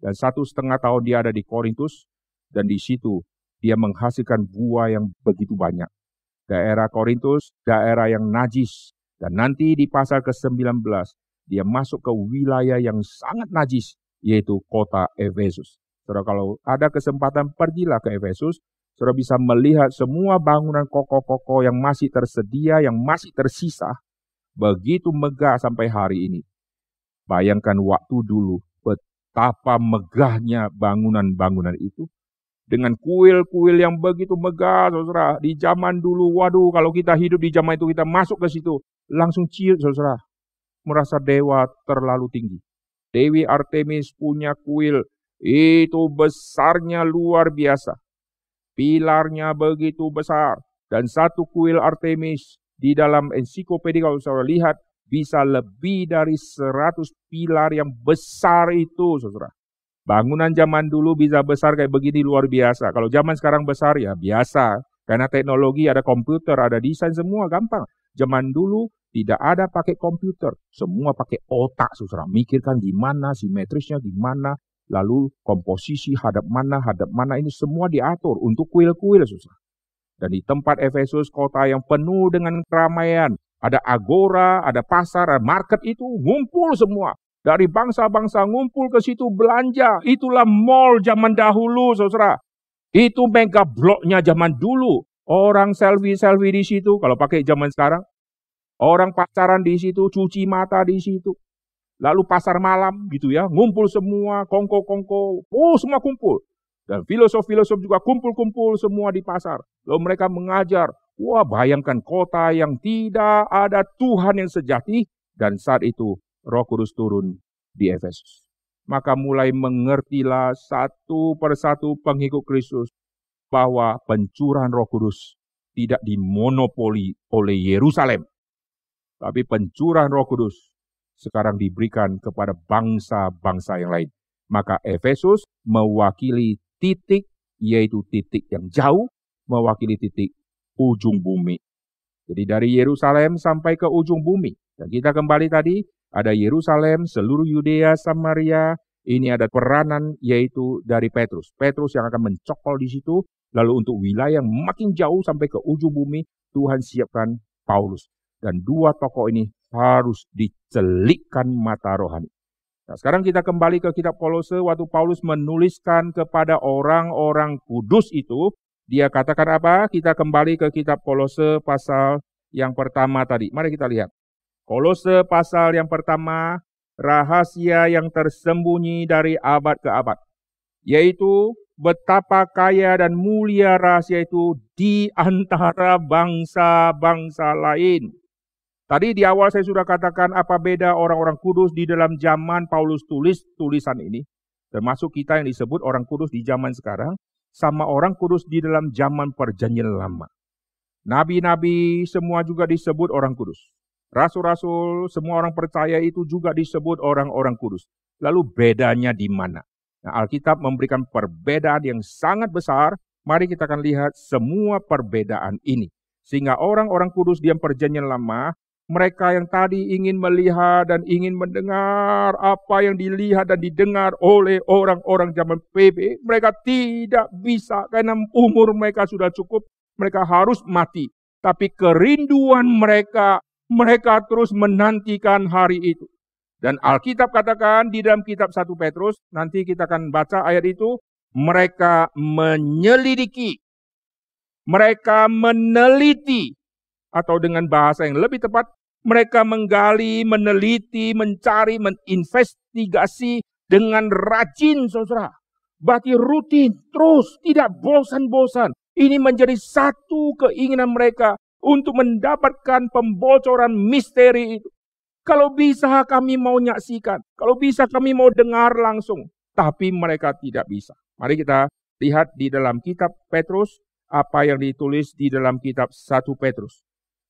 Dan 1,5 tahun dia ada di Korintus, dan di situ dia menghasilkan buah yang begitu banyak. Daerah Korintus, daerah yang najis. Dan nanti di pasal ke-19, dia masuk ke wilayah yang sangat najis, yaitu kota Efesus. Saudara, kalau ada kesempatan, pergilah ke Efesus. Saudara bisa melihat semua bangunan kokoh-kokoh yang masih tersedia, yang masih tersisa. Begitu megah sampai hari ini. Bayangkan waktu dulu, betapa megahnya bangunan-bangunan itu. Dengan kuil-kuil yang begitu megah, saudara. Di zaman dulu, waduh, kalau kita hidup di zaman itu, kita masuk ke situ, langsung ciut, saudara. Merasa dewa terlalu tinggi. Dewi Artemis punya kuil, itu besarnya luar biasa. Pilarnya begitu besar. Dan satu kuil Artemis di dalam ensiklopedia kalau saudara lihat, bisa lebih dari 100 pilar yang besar itu, saudara. Bangunan zaman dulu bisa besar kayak begini luar biasa. Kalau zaman sekarang besar ya biasa. Karena teknologi ada komputer, ada desain semua gampang. Zaman dulu tidak ada pakai komputer. Semua pakai otak, saudara. Mikirkan gimana, simetrisnya gimana. Lalu komposisi hadap mana ini semua diatur untuk kuil-kuil, saudara. Dan di tempat Efesus, kota yang penuh dengan keramaian. Ada agora, ada pasar, ada market itu ngumpul semua. Dari bangsa-bangsa ngumpul ke situ belanja. Itulah mall zaman dahulu, saudara. Itu mega bloknya zaman dulu. Orang selfie-selfie di situ, kalau pakai zaman sekarang. Orang pacaran di situ, cuci mata di situ. Lalu pasar malam gitu ya, ngumpul semua, kongko-kongko, semua kumpul. Dan filosof-filosof juga kumpul-kumpul semua di pasar. Lalu mereka mengajar, bayangkan kota yang tidak ada Tuhan yang sejati. Dan saat itu Roh Kudus turun di Efesus. Maka mulai mengertilah satu persatu pengikut Kristus bahwa pencurahan Roh Kudus tidak dimonopoli oleh Yerusalem. Tapi pencurahan Roh Kudus sekarang diberikan kepada bangsa-bangsa yang lain. Maka Efesus mewakili titik, yaitu titik yang jauh, mewakili titik ujung bumi. Jadi dari Yerusalem sampai ke ujung bumi. Dan kita kembali tadi, ada Yerusalem, seluruh Yudea, Samaria. Ini ada peranan yaitu dari Petrus. Petrus yang akan mencokol di situ. Lalu untuk wilayah yang makin jauh sampai ke ujung bumi, Tuhan siapkan Paulus. Dan dua tokoh ini harus dicelikkan mata rohani. Nah, sekarang kita kembali ke kitab Kolose. Waktu Paulus menuliskan kepada orang-orang kudus itu, dia katakan apa? Kita kembali ke kitab Kolose pasal yang pertama tadi. Mari kita lihat. Kolose pasal yang pertama, rahasia yang tersembunyi dari abad ke abad. Yaitu betapa kaya dan mulia rahasia itu di antara bangsa-bangsa lain. Tadi di awal saya sudah katakan apa beda orang-orang kudus di dalam zaman Paulus tulis tulisan ini. Termasuk kita yang disebut orang kudus di zaman sekarang. Sama orang kudus di dalam zaman perjanjian lama. Nabi-nabi semua juga disebut orang kudus. Rasul-rasul, semua orang percaya itu juga disebut orang-orang kudus. Lalu bedanya di mana? Nah, Alkitab memberikan perbedaan yang sangat besar. Mari kita akan lihat semua perbedaan ini. Sehingga orang-orang kudus di perjanjian lama, mereka yang tadi ingin melihat dan ingin mendengar apa yang dilihat dan didengar oleh orang-orang zaman PB, mereka tidak bisa karena umur mereka sudah cukup, mereka harus mati. Tapi kerinduan mereka terus menantikan hari itu. Dan Alkitab katakan di dalam kitab 1 Petrus, nanti kita akan baca ayat itu, mereka menyelidiki, mereka meneliti, atau dengan bahasa yang lebih tepat, mereka menggali, meneliti, mencari, menginvestigasi dengan rajin, saudara. Berarti rutin, terus, tidak bosan-bosan. Ini menjadi satu keinginan mereka untuk mendapatkan pembocoran misteri itu. Kalau bisa kami mau nyaksikan, kalau bisa kami mau dengar langsung, tapi mereka tidak bisa. Mari kita lihat di dalam kitab Petrus, apa yang ditulis di dalam kitab 1 Petrus.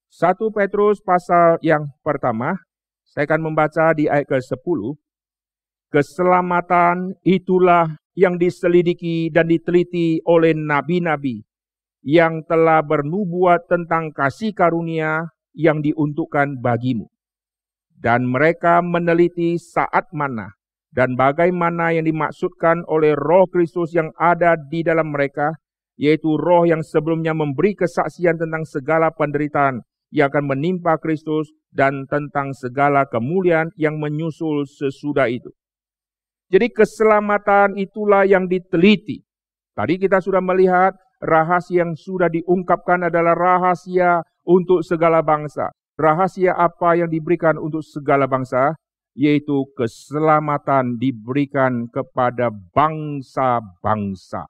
1 Petrus pasal yang pertama, saya akan membaca di ayat ke-10. Keselamatan itulah yang diselidiki dan diteliti oleh nabi-nabi yang telah bernubuat tentang kasih karunia yang diuntukkan bagimu. Dan mereka meneliti saat mana dan bagaimana yang dimaksudkan oleh Roh Kristus yang ada di dalam mereka, yaitu Roh yang sebelumnya memberi kesaksian tentang segala penderitaan yang akan menimpa Kristus dan tentang segala kemuliaan yang menyusul sesudah itu. Jadi keselamatan itulah yang diteliti. Tadi kita sudah melihat rahasia yang sudah diungkapkan adalah rahasia untuk segala bangsa. Rahasia apa yang diberikan untuk segala bangsa? Yaitu keselamatan diberikan kepada bangsa-bangsa.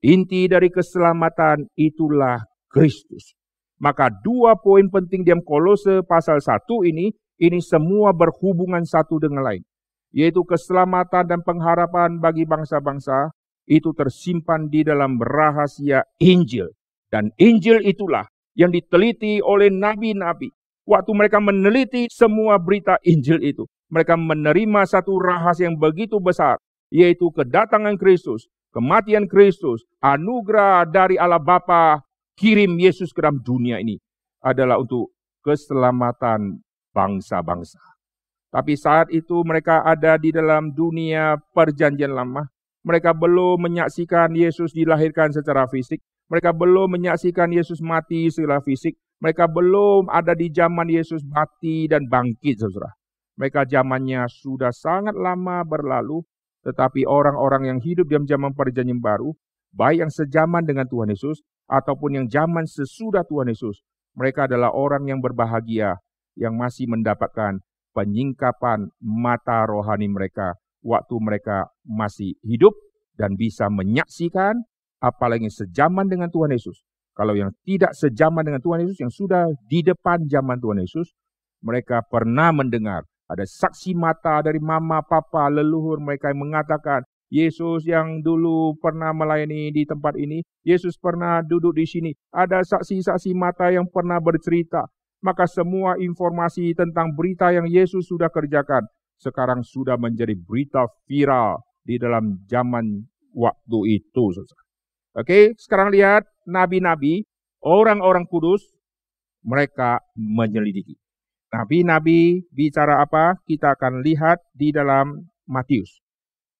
Inti dari keselamatan itulah Kristus. Maka 2 poin penting dalam Kolose pasal 1 ini semua berhubungan satu dengan lain. Yaitu keselamatan dan pengharapan bagi bangsa-bangsa itu tersimpan di dalam rahasia Injil. Dan Injil itulah yang diteliti oleh nabi-nabi. Waktu mereka meneliti semua berita Injil itu, mereka menerima satu rahasia yang begitu besar, yaitu kedatangan Kristus, kematian Kristus, anugerah dari Allah Bapa, kirim Yesus ke dalam dunia ini adalah untuk keselamatan bangsa-bangsa. Tapi saat itu mereka ada di dalam dunia perjanjian lama. Mereka belum menyaksikan Yesus dilahirkan secara fisik. Mereka belum menyaksikan Yesus mati secara fisik. Mereka belum ada di zaman Yesus mati dan bangkit, saudara. Mereka zamannya sudah sangat lama berlalu. Tetapi orang-orang yang hidup di zaman perjanjian baru, baik yang sejaman dengan Tuhan Yesus, ataupun yang zaman sesudah Tuhan Yesus, mereka adalah orang yang berbahagia, yang masih mendapatkan penyingkapan mata rohani mereka, waktu mereka masih hidup dan bisa menyaksikan, apalagi sejaman dengan Tuhan Yesus. Kalau yang tidak sejaman dengan Tuhan Yesus, yang sudah di depan zaman Tuhan Yesus, mereka pernah mendengar, ada saksi mata dari mama, papa, leluhur mereka yang mengatakan, Yesus yang dulu pernah melayani di tempat ini, Yesus pernah duduk di sini. Ada saksi-saksi mata yang pernah bercerita. Maka semua informasi tentang berita yang Yesus sudah kerjakan, sekarang sudah menjadi berita viral di dalam zaman waktu itu. Oke, sekarang lihat nabi-nabi, orang-orang kudus, mereka menyelidiki. Nabi-nabi bicara apa? Kita akan lihat di dalam Matius.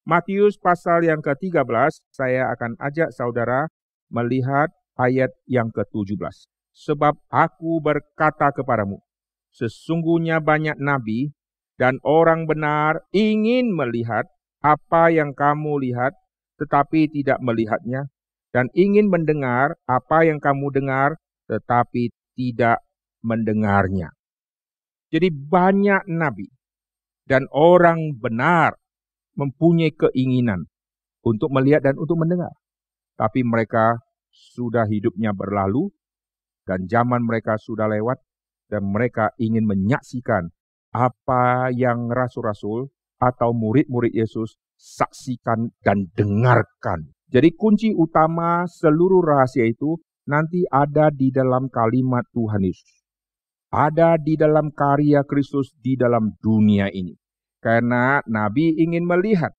Matius pasal yang ke-13, saya akan ajak saudara melihat ayat yang ke-17. Sebab aku berkata kepadamu, sesungguhnya banyak nabi dan orang benar ingin melihat apa yang kamu lihat, tetapi tidak melihatnya, dan ingin mendengar apa yang kamu dengar, tetapi tidak mendengarnya. Jadi banyak nabi dan orang benar mempunyai keinginan untuk melihat dan untuk mendengar. Tapi mereka sudah hidupnya berlalu, dan zaman mereka sudah lewat, dan mereka ingin menyaksikan apa yang rasul-rasul atau murid-murid Yesus saksikan dan dengarkan. Jadi kunci utama seluruh rahasia itu nanti ada di dalam kalimat Tuhan Yesus. ada di dalam karya Kristus di dalam dunia ini. Karena Nabi ingin melihat,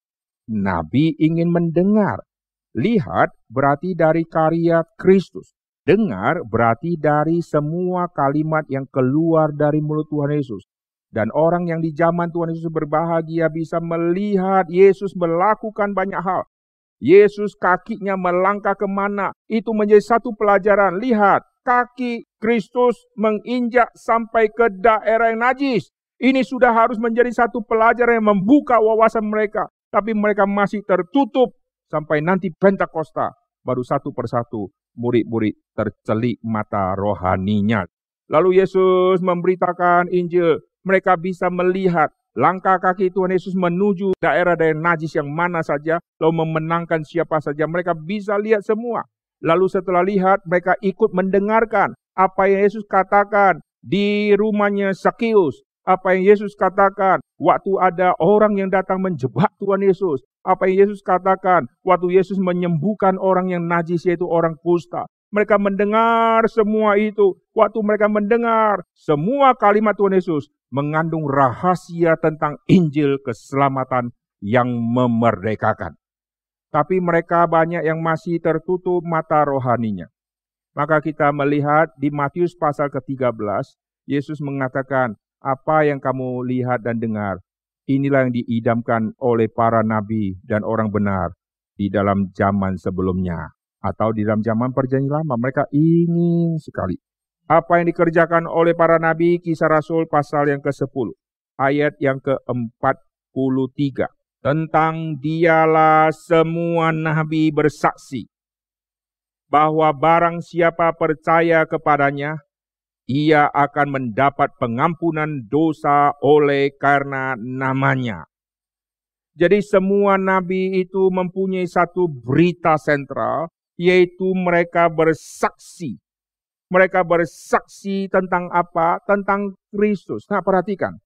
Nabi ingin mendengar. Lihat berarti dari karya Kristus. Dengar berarti dari semua kalimat yang keluar dari mulut Tuhan Yesus. Dan orang yang di zaman Tuhan Yesus berbahagia bisa melihat Yesus melakukan banyak hal. Yesus kakinya melangkah kemana, itu menjadi satu pelajaran. Lihat, kaki Kristus menginjak sampai ke daerah yang najis. Ini sudah harus menjadi satu pelajaran yang membuka wawasan mereka. Tapi mereka masih tertutup sampai nanti Pentakosta. Baru satu persatu murid-murid tercelik mata rohaninya. Lalu Yesus memberitakan Injil. Mereka bisa melihat langkah kaki Tuhan Yesus menuju daerah-daerah najis yang mana saja, lalu memenangkan siapa saja. Mereka bisa lihat semua. Lalu setelah lihat, mereka ikut mendengarkan apa yang Yesus katakan di rumahnya Sakeus. Apa yang Yesus katakan waktu ada orang yang datang menjebak Tuhan Yesus. Apa yang Yesus katakan waktu Yesus menyembuhkan orang yang najis, yaitu orang kusta. Mereka mendengar semua itu. Waktu mereka mendengar semua kalimat Tuhan Yesus mengandung rahasia tentang Injil keselamatan yang memerdekakan. Tapi mereka banyak yang masih tertutup mata rohaninya. Maka kita melihat di Matius pasal ke-13, Yesus mengatakan, apa yang kamu lihat dan dengar, inilah yang diidamkan oleh para nabi dan orang benar di dalam zaman sebelumnya. Atau di dalam zaman perjanjian lama, mereka ingin sekali. Apa yang dikerjakan oleh para nabi, Kisah Rasul pasal yang ke-10, ayat yang ke-43. Tentang dialah semua nabi bersaksi, bahwa barang siapa percaya kepadanya, ia akan mendapat pengampunan dosa oleh karena namanya. Jadi semua nabi itu mempunyai satu berita sentral, yaitu mereka bersaksi. Mereka bersaksi tentang apa? Tentang Kristus. Nah, perhatikan.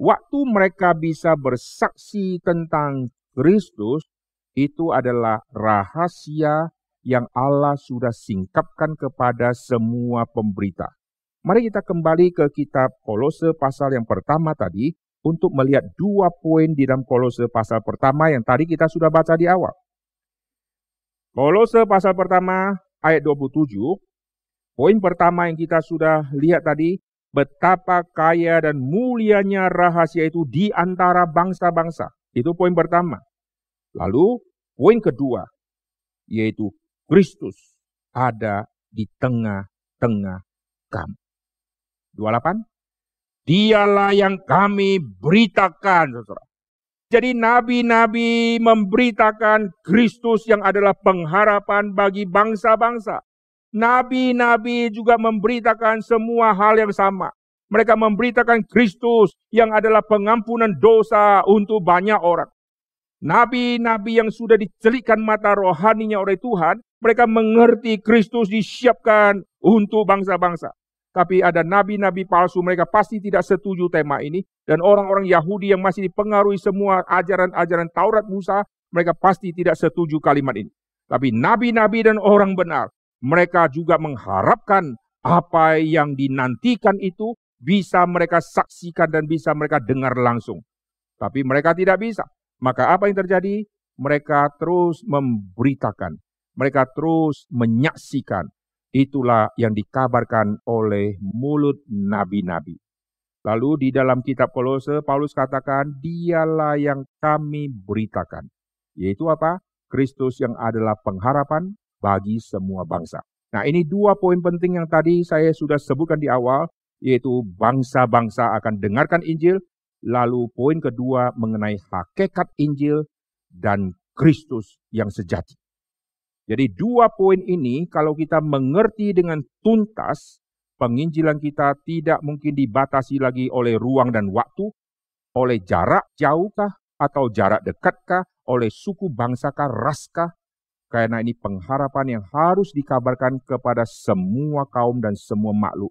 Waktu mereka bisa bersaksi tentang Kristus, itu adalah rahasia yang Allah sudah singkapkan kepada semua pemberita. Mari kita kembali ke kitab Kolose pasal yang pertama tadi, untuk melihat 2 poin di dalam Kolose pasal pertama yang tadi kita sudah baca di awal. Kolose pasal pertama ayat 27, poin pertama yang kita sudah lihat tadi, betapa kaya dan mulianya rahasia itu di antara bangsa-bangsa. Itu poin pertama. Lalu poin kedua, yaitu Kristus ada di tengah-tengah kami. 28, dialah yang kami beritakan, saudara. Jadi nabi-nabi memberitakan Kristus yang adalah pengharapan bagi bangsa-bangsa. Nabi-nabi juga memberitakan semua hal yang sama. Mereka memberitakan Kristus yang adalah pengampunan dosa untuk banyak orang. Nabi-nabi yang sudah dicelikkan mata rohaninya oleh Tuhan, mereka mengerti Kristus disiapkan untuk bangsa-bangsa. Tapi ada nabi-nabi palsu, mereka pasti tidak setuju tema ini. Dan orang-orang Yahudi yang masih dipengaruhi semua ajaran-ajaran Taurat Musa, mereka pasti tidak setuju kalimat ini. Tapi nabi-nabi dan orang benar, mereka juga mengharapkan apa yang dinantikan itu bisa mereka saksikan dan bisa mereka dengar langsung. Tapi mereka tidak bisa. Maka apa yang terjadi? Mereka terus memberitakan. Mereka terus menyaksikan. Itulah yang dikabarkan oleh mulut nabi-nabi. Lalu di dalam kitab Kolose, Paulus katakan, dialah yang kami beritakan. Yaitu apa? Kristus yang adalah pengharapan bagi semua bangsa. Nah, ini 2 poin penting yang tadi saya sudah sebutkan di awal, yaitu bangsa-bangsa akan dengarkan Injil. Lalu poin kedua mengenai hakikat Injil dan Kristus yang sejati. Jadi 2 poin ini kalau kita mengerti dengan tuntas, penginjilan kita tidak mungkin dibatasi lagi oleh ruang dan waktu, oleh jarak jauhkah atau jarak dekatkah, oleh suku bangsakah, raskah. Karena ini pengharapan yang harus dikabarkan kepada semua kaum dan semua makhluk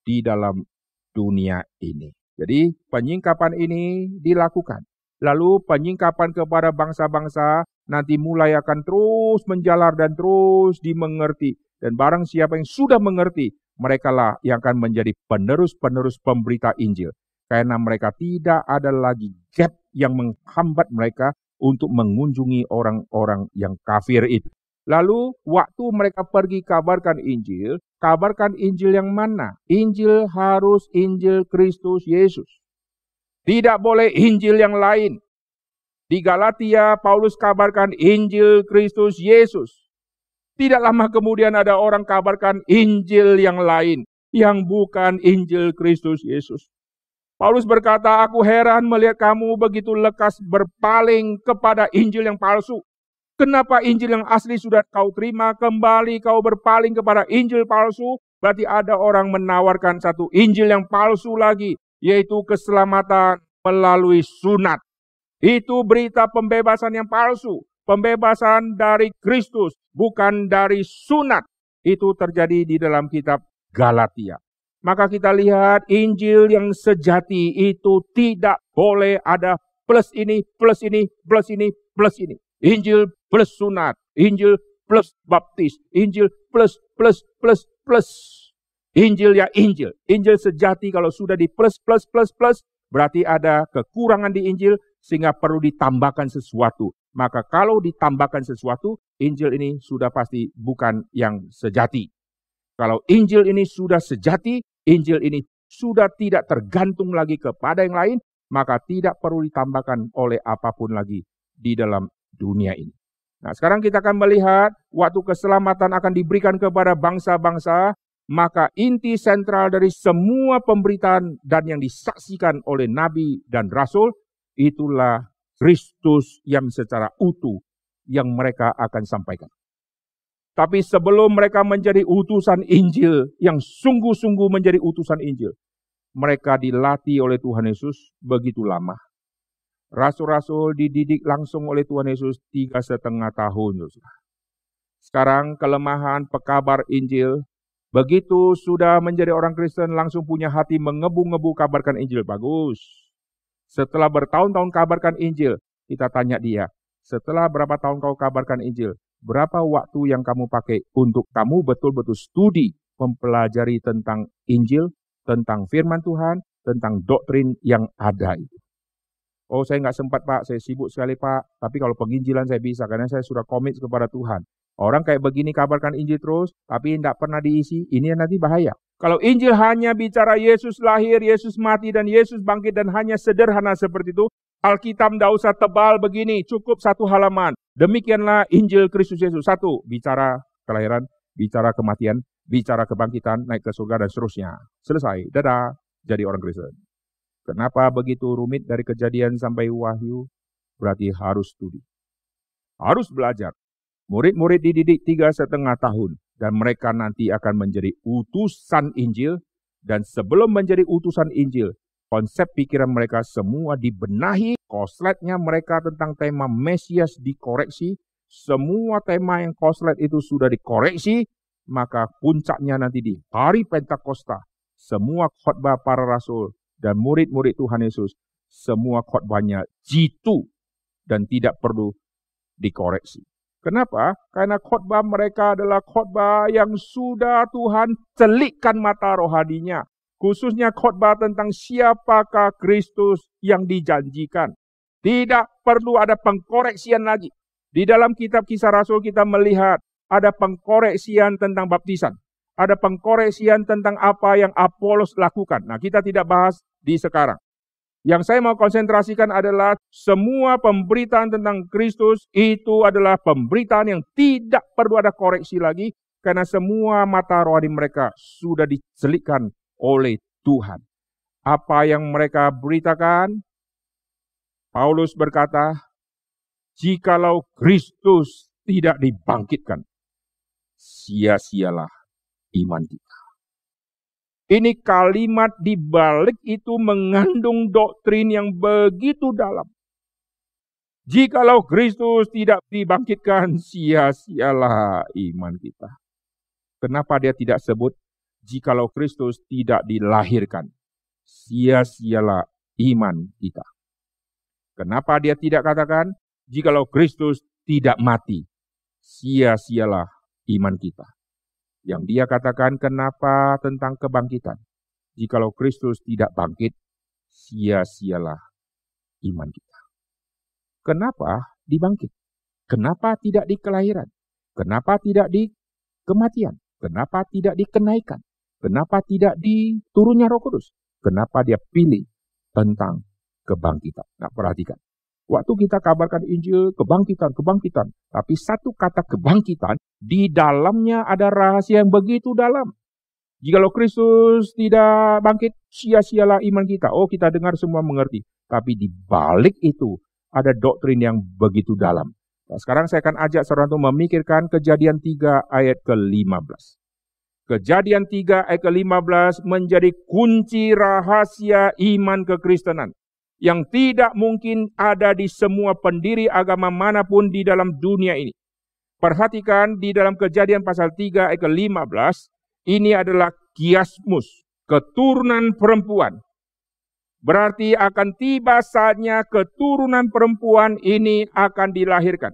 di dalam dunia ini. Jadi penyingkapan ini dilakukan. Lalu penyingkapan kepada bangsa-bangsa nanti mulai akan terus menjalar dan terus dimengerti. Dan barang siapa yang sudah mengerti, merekalah yang akan menjadi penerus-penerus pemberita Injil. Karena mereka tidak ada lagi gap yang menghambat mereka untuk mengunjungi orang-orang yang kafir itu. Lalu waktu mereka pergi kabarkan Injil yang mana? Injil harus Injil Kristus Yesus. Tidak boleh Injil yang lain. Di Galatia, Paulus kabarkan Injil Kristus Yesus. Tidak lama kemudian ada orang kabarkan Injil yang lain, yang bukan Injil Kristus Yesus. Paulus berkata, aku heran melihat kamu begitu lekas berpaling kepada Injil yang palsu. Kenapa Injil yang asli sudah kau terima, kembali kau berpaling kepada Injil palsu? Berarti ada orang menawarkan satu Injil yang palsu lagi, yaitu keselamatan melalui sunat. Itu berita pembebasan yang palsu. Pembebasan dari Kristus, bukan dari sunat. Itu terjadi di dalam kitab Galatia. Maka kita lihat Injil yang sejati itu tidak boleh ada plus ini, plus ini, plus ini, plus ini. Injil plus sunat, Injil plus baptis, Injil plus. Injil ya Injil. Injil sejati kalau sudah di plus, berarti ada kekurangan di Injil sehingga perlu ditambahkan sesuatu. Maka kalau ditambahkan sesuatu, Injil ini sudah pasti bukan yang sejati. Kalau Injil ini sudah sejati, Injil ini sudah tidak tergantung lagi kepada yang lain, maka tidak perlu ditambahkan oleh apapun lagi di dalam dunia ini. Nah, sekarang kita akan melihat waktu keselamatan akan diberikan kepada bangsa-bangsa, maka inti sentral dari semua pemberitaan dan yang disaksikan oleh nabi dan rasul, itulah Kristus yang secara utuh yang mereka akan sampaikan. Tapi sebelum mereka menjadi utusan Injil, yang sungguh-sungguh menjadi utusan Injil, mereka dilatih oleh Tuhan Yesus begitu lama. Rasul-rasul dididik langsung oleh Tuhan Yesus 3,5 tahun. Sekarang kelemahan pekabar Injil, begitu sudah menjadi orang Kristen langsung punya hati mengebu-ngebu kabarkan Injil. Bagus. Setelah bertahun-tahun kabarkan Injil, kita tanya dia, setelah berapa tahun kau kabarkan Injil? Berapa waktu yang kamu pakai untuk kamu betul-betul studi, mempelajari tentang Injil, tentang firman Tuhan, tentang doktrin yang ada itu? Oh, saya nggak sempat Pak, saya sibuk sekali Pak. Tapi kalau penginjilan saya bisa, karena saya sudah komit kepada Tuhan. Orang kayak begini kabarkan Injil terus, tapi tidak pernah diisi, ini nanti bahaya. Kalau Injil hanya bicara Yesus lahir, Yesus mati, dan Yesus bangkit, dan hanya sederhana seperti itu, Alkitab tidak usah tebal begini, cukup 1 halaman. Demikianlah Injil Kristus Yesus. 1, bicara kelahiran, bicara kematian, bicara kebangkitan, naik ke surga, dan seterusnya. Selesai, dadah, jadi orang Kristen. Kenapa begitu rumit dari Kejadian sampai Wahyu? Berarti harus studi. Harus belajar. Murid-murid dididik 3,5 tahun. Dan mereka nanti akan menjadi utusan Injil. Dan sebelum menjadi utusan Injil, konsep pikiran mereka semua dibenahi. Kosletnya mereka tentang tema Mesias dikoreksi. Semua tema yang koslet itu sudah dikoreksi. Maka puncaknya nanti di hari Pentakosta. Semua khotbah para rasul dan murid-murid Tuhan Yesus, semua khotbahnya jitu dan tidak perlu dikoreksi. Kenapa? Karena khotbah mereka adalah khotbah yang sudah Tuhan celikkan mata rohaninya. Khususnya khotbah tentang siapakah Kristus yang dijanjikan. Tidak perlu ada pengkoreksian lagi. Di dalam kitab Kisah Rasul kita melihat ada pengkoreksian tentang baptisan. Ada pengkoreksian tentang apa yang Apolos lakukan. Nah, kita tidak bahas di sekarang. Yang saya mau konsentrasikan adalah semua pemberitaan tentang Kristus itu adalah pemberitaan yang tidak perlu ada koreksi lagi, karena semua mata rohani mereka sudah dicelikkan oleh Tuhan. Apa yang mereka beritakan? Paulus berkata, jikalau Kristus tidak dibangkitkan, sia-sialah iman kita. Ini kalimat di balik itu mengandung doktrin yang begitu dalam. Jikalau Kristus tidak dibangkitkan, sia-sialah iman kita. Kenapa dia tidak sebut, jikalau Kristus tidak dilahirkan, sia-sialah iman kita. Kenapa dia tidak katakan, jikalau Kristus tidak mati, sia-sialah iman kita. Yang dia katakan kenapa tentang kebangkitan. Jikalau Kristus tidak bangkit, sia-sialah iman kita. Kenapa dibangkit? Kenapa tidak di kelahiran? Kenapa tidak di kematian? Kenapa tidak di kenaikan? Kenapa tidak di turunnya Roh Kudus? Kenapa dia pilih tentang kebangkitan? Nah, perhatikan. Waktu kita kabarkan Injil, kebangkitan. Tapi satu kata kebangkitan, di dalamnya ada rahasia yang begitu dalam. Jikalau Kristus tidak bangkit, sia-sialah iman kita. Oh, kita dengar semua mengerti. Tapi di balik itu, ada doktrin yang begitu dalam. Nah, sekarang saya akan ajak saudara untuk memikirkan Kejadian 3 ayat ke-15. Kejadian 3 ayat ke-15 menjadi kunci rahasia iman kekristenan yang tidak mungkin ada di semua pendiri agama manapun di dalam dunia ini. Perhatikan di dalam Kejadian pasal 3 ayat ke-15, ini adalah kiasmus, keturunan perempuan. Berarti akan tiba saatnya keturunan perempuan ini akan dilahirkan.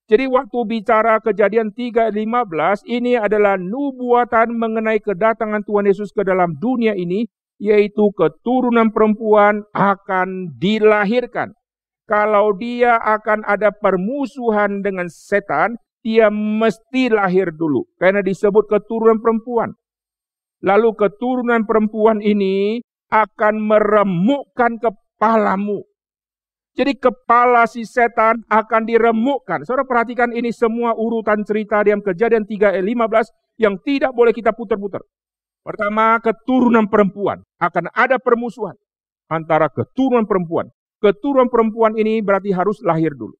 Jadi waktu bicara Kejadian 3:15, ini adalah nubuatan mengenai kedatangan Tuhan Yesus ke dalam dunia ini, yaitu keturunan perempuan akan dilahirkan. Kalau dia akan ada permusuhan dengan setan, dia mesti lahir dulu, karena disebut keturunan perempuan. Lalu keturunan perempuan ini akan meremukkan kepalamu. Jadi kepala si setan akan diremukkan. Saudara perhatikan ini semua urutan cerita dalam Kejadian 3 ayat 15 yang tidak boleh kita putar-putar. Pertama, keturunan perempuan. Akan ada permusuhan antara keturunan perempuan. Keturunan perempuan ini berarti harus lahir dulu.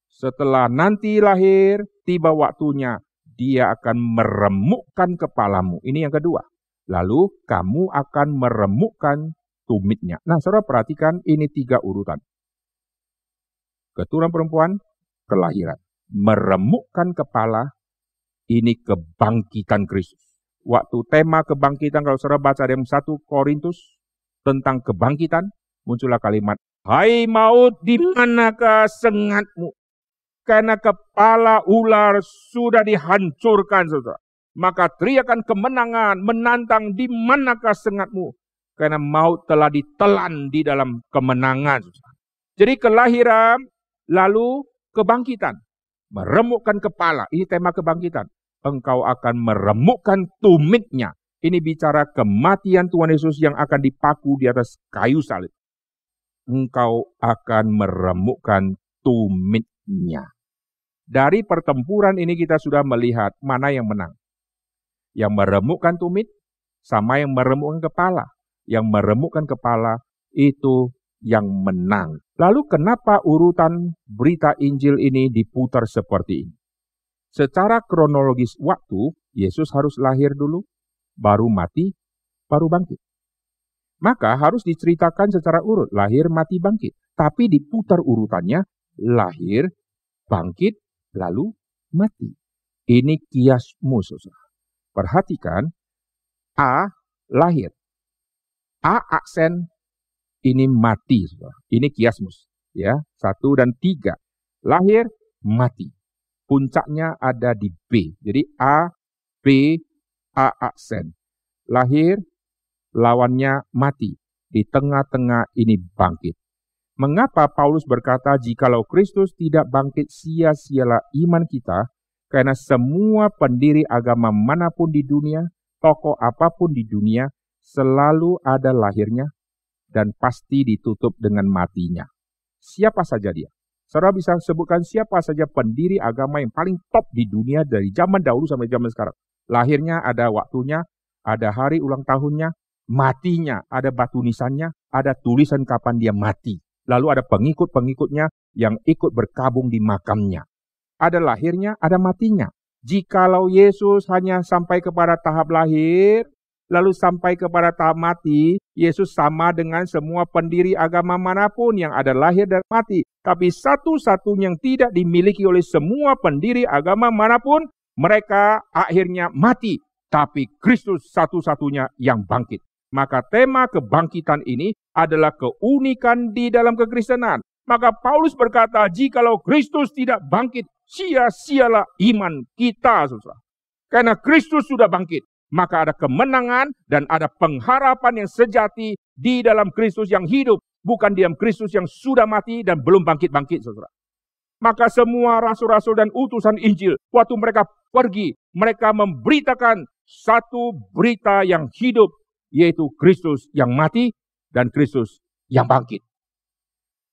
Setelah nanti lahir, tiba waktunya, dia akan meremukkan kepalamu. Ini yang kedua. Lalu kamu akan meremukkan tumitnya. Nah, saudara perhatikan ini 3 urutan. Keturunan perempuan, kelahiran. Meremukkan kepala, ini kebangkitan Kristus. Waktu tema kebangkitan, kalau saudara baca dalam 1 Korintus tentang kebangkitan, muncullah kalimat, hai maut, di manakah sengatmu? Karena kepala ular sudah dihancurkan, saudara. Maka teriakan kemenangan, menantang, di manakah sengatmu? Karena maut telah ditelan di dalam kemenangan, saudara. Jadi kelahiran, lalu kebangkitan. Meremukkan kepala, ini tema kebangkitan. Engkau akan meremukkan tumitnya. Ini bicara kematian Tuhan Yesus yang akan dipaku di atas kayu salib. Engkau akan meremukkan tumitnya. Dari pertempuran ini kita sudah melihat mana yang menang. Yang meremukkan tumit sama yang meremukkan kepala. Yang meremukkan kepala itu yang menang. Lalu kenapa urutan berita Injil ini diputar seperti ini? Secara kronologis waktu, Yesus harus lahir dulu, baru mati, baru bangkit. Maka harus diceritakan secara urut, lahir, mati, bangkit. Tapi diputar urutannya, lahir, bangkit, lalu mati. Ini kiasmus, saudara. Perhatikan, A, lahir. A, aksen, ini mati, saudara. Ini kiasmus. Ya, 1 dan 3. Lahir, mati. Puncaknya ada di B. Jadi A, B, A aksen. Lahir, lawannya mati. Di tengah-tengah ini bangkit. Mengapa Paulus berkata, jikalau Kristus tidak bangkit, sia-sialah iman kita, karena semua pendiri agama manapun di dunia, tokoh apapun di dunia, selalu ada lahirnya, dan pasti ditutup dengan matinya. Siapa saja dia? Saudara bisa sebutkan siapa saja pendiri agama yang paling top di dunia dari zaman dahulu sampai zaman sekarang. Lahirnya ada waktunya, ada hari ulang tahunnya, matinya ada batu nisannya, ada tulisan kapan dia mati. Lalu ada pengikut-pengikutnya yang ikut berkabung di makamnya. Ada lahirnya, ada matinya. Jikalau Yesus hanya sampai kepada tahap lahir, lalu sampai kepada tahap mati, Yesus sama dengan semua pendiri agama manapun yang ada lahir dan mati. Tapi satu-satunya yang tidak dimiliki oleh semua pendiri agama manapun, mereka akhirnya mati. Tapi Kristus satu-satunya yang bangkit. Maka tema kebangkitan ini adalah keunikan di dalam kekristenan. Maka Paulus berkata, jikalau Kristus tidak bangkit, sia-sialah iman kita, saudara. Karena Kristus sudah bangkit, maka ada kemenangan dan ada pengharapan yang sejati di dalam Kristus yang hidup. Bukan di dalam Kristus yang sudah mati dan belum bangkit-bangkit, saudara. Maka semua rasul-rasul dan utusan Injil, waktu mereka pergi, mereka memberitakan satu berita yang hidup, yaitu Kristus yang mati dan Kristus yang bangkit.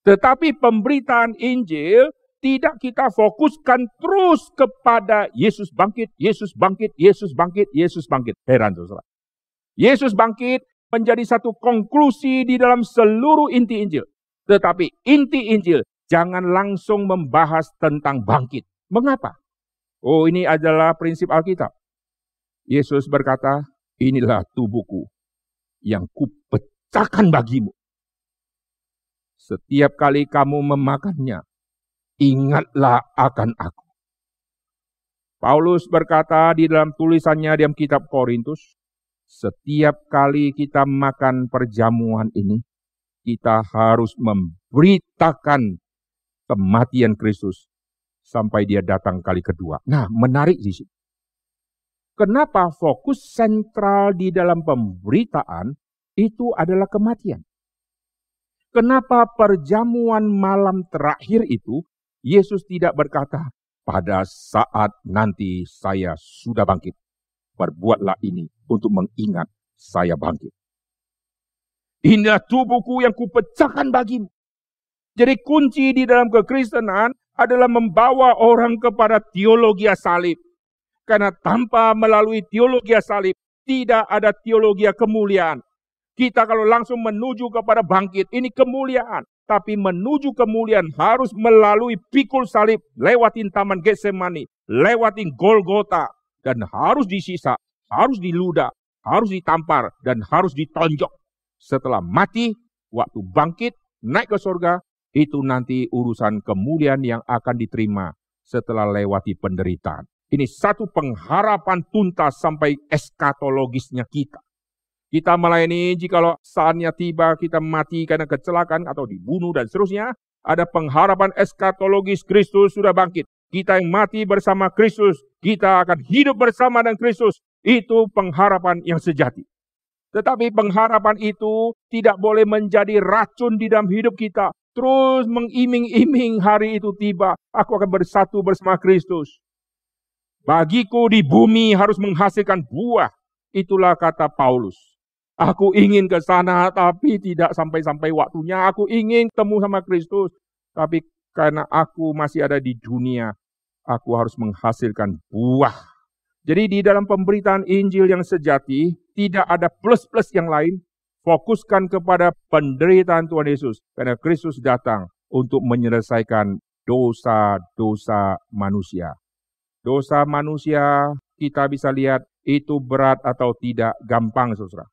Tetapi pemberitaan Injil tidak kita fokuskan terus kepada Yesus bangkit, Yesus bangkit, Yesus bangkit, Yesus bangkit. Heran, saudara. Yesus bangkit menjadi satu konklusi di dalam seluruh inti Injil. Tetapi inti Injil jangan langsung membahas tentang bangkit. Mengapa? Oh, ini adalah prinsip Alkitab. Yesus berkata, inilah tubuhku yang kupecahkan bagimu. Setiap kali kamu memakannya, ingatlah akan aku. Paulus berkata di dalam tulisannya di dalam kitab Korintus, setiap kali kita makan perjamuan ini, kita harus memberitakan kematian Kristus sampai dia datang kali kedua. Nah, menarik di sini. Kenapa fokus sentral di dalam pemberitaan itu adalah kematian? Kenapa perjamuan malam terakhir itu Yesus tidak berkata, pada saat nanti saya sudah bangkit, perbuatlah ini untuk mengingat saya bangkit. Inilah tubuhku yang kupecahkan bagimu. Jadi kunci di dalam kekristenan adalah membawa orang kepada teologi salib. Karena tanpa melalui teologi salib, tidak ada teologi kemuliaan. Kita kalau langsung menuju kepada bangkit, ini kemuliaan. Tapi menuju kemuliaan harus melalui pikul salib, lewatin taman Getsemani, lewatin Golgota, dan harus disisa, harus diludah, harus ditampar, dan harus ditonjok. Setelah mati, waktu bangkit, naik ke surga, itu nanti urusan kemuliaan yang akan diterima setelah lewati penderitaan. Ini satu pengharapan tuntas sampai eskatologisnya kita. Kita melayani jikalau saatnya tiba kita mati karena kecelakaan atau dibunuh dan seterusnya. Ada pengharapan eskatologis Kristus sudah bangkit. Kita yang mati bersama Kristus, kita akan hidup bersama dengan Kristus. Itu pengharapan yang sejati. Tetapi pengharapan itu tidak boleh menjadi racun di dalam hidup kita. Terus mengiming-iming hari itu tiba, aku akan bersatu bersama Kristus. Bagiku di bumi harus menghasilkan buah. Itulah kata Paulus. Aku ingin ke sana tapi tidak sampai-sampai waktunya. Aku ingin temu sama Kristus. Tapi karena aku masih ada di dunia, aku harus menghasilkan buah. Jadi di dalam pemberitaan Injil yang sejati, tidak ada plus-plus yang lain. Fokuskan kepada penderitaan Tuhan Yesus. Karena Kristus datang untuk menyelesaikan dosa-dosa manusia. Dosa manusia kita bisa lihat itu berat atau tidak, gampang, saudara.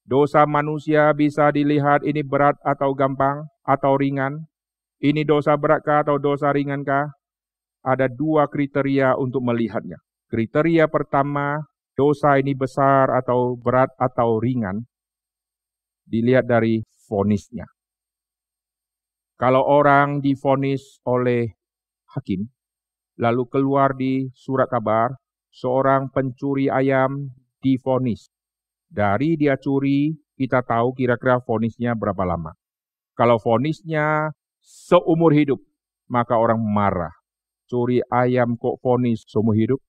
Dosa manusia bisa dilihat ini berat atau gampang atau ringan. Ini dosa beratkah atau dosa ringankah? Ada dua kriteria untuk melihatnya. Kriteria pertama, dosa ini besar atau berat atau ringan, dilihat dari vonisnya. Kalau orang divonis oleh hakim, lalu keluar di surat kabar, seorang pencuri ayam divonis. Dari dia curi, kita tahu kira-kira vonisnya berapa lama. Kalau vonisnya seumur hidup, maka orang marah. Curi ayam kok vonis seumur hidup?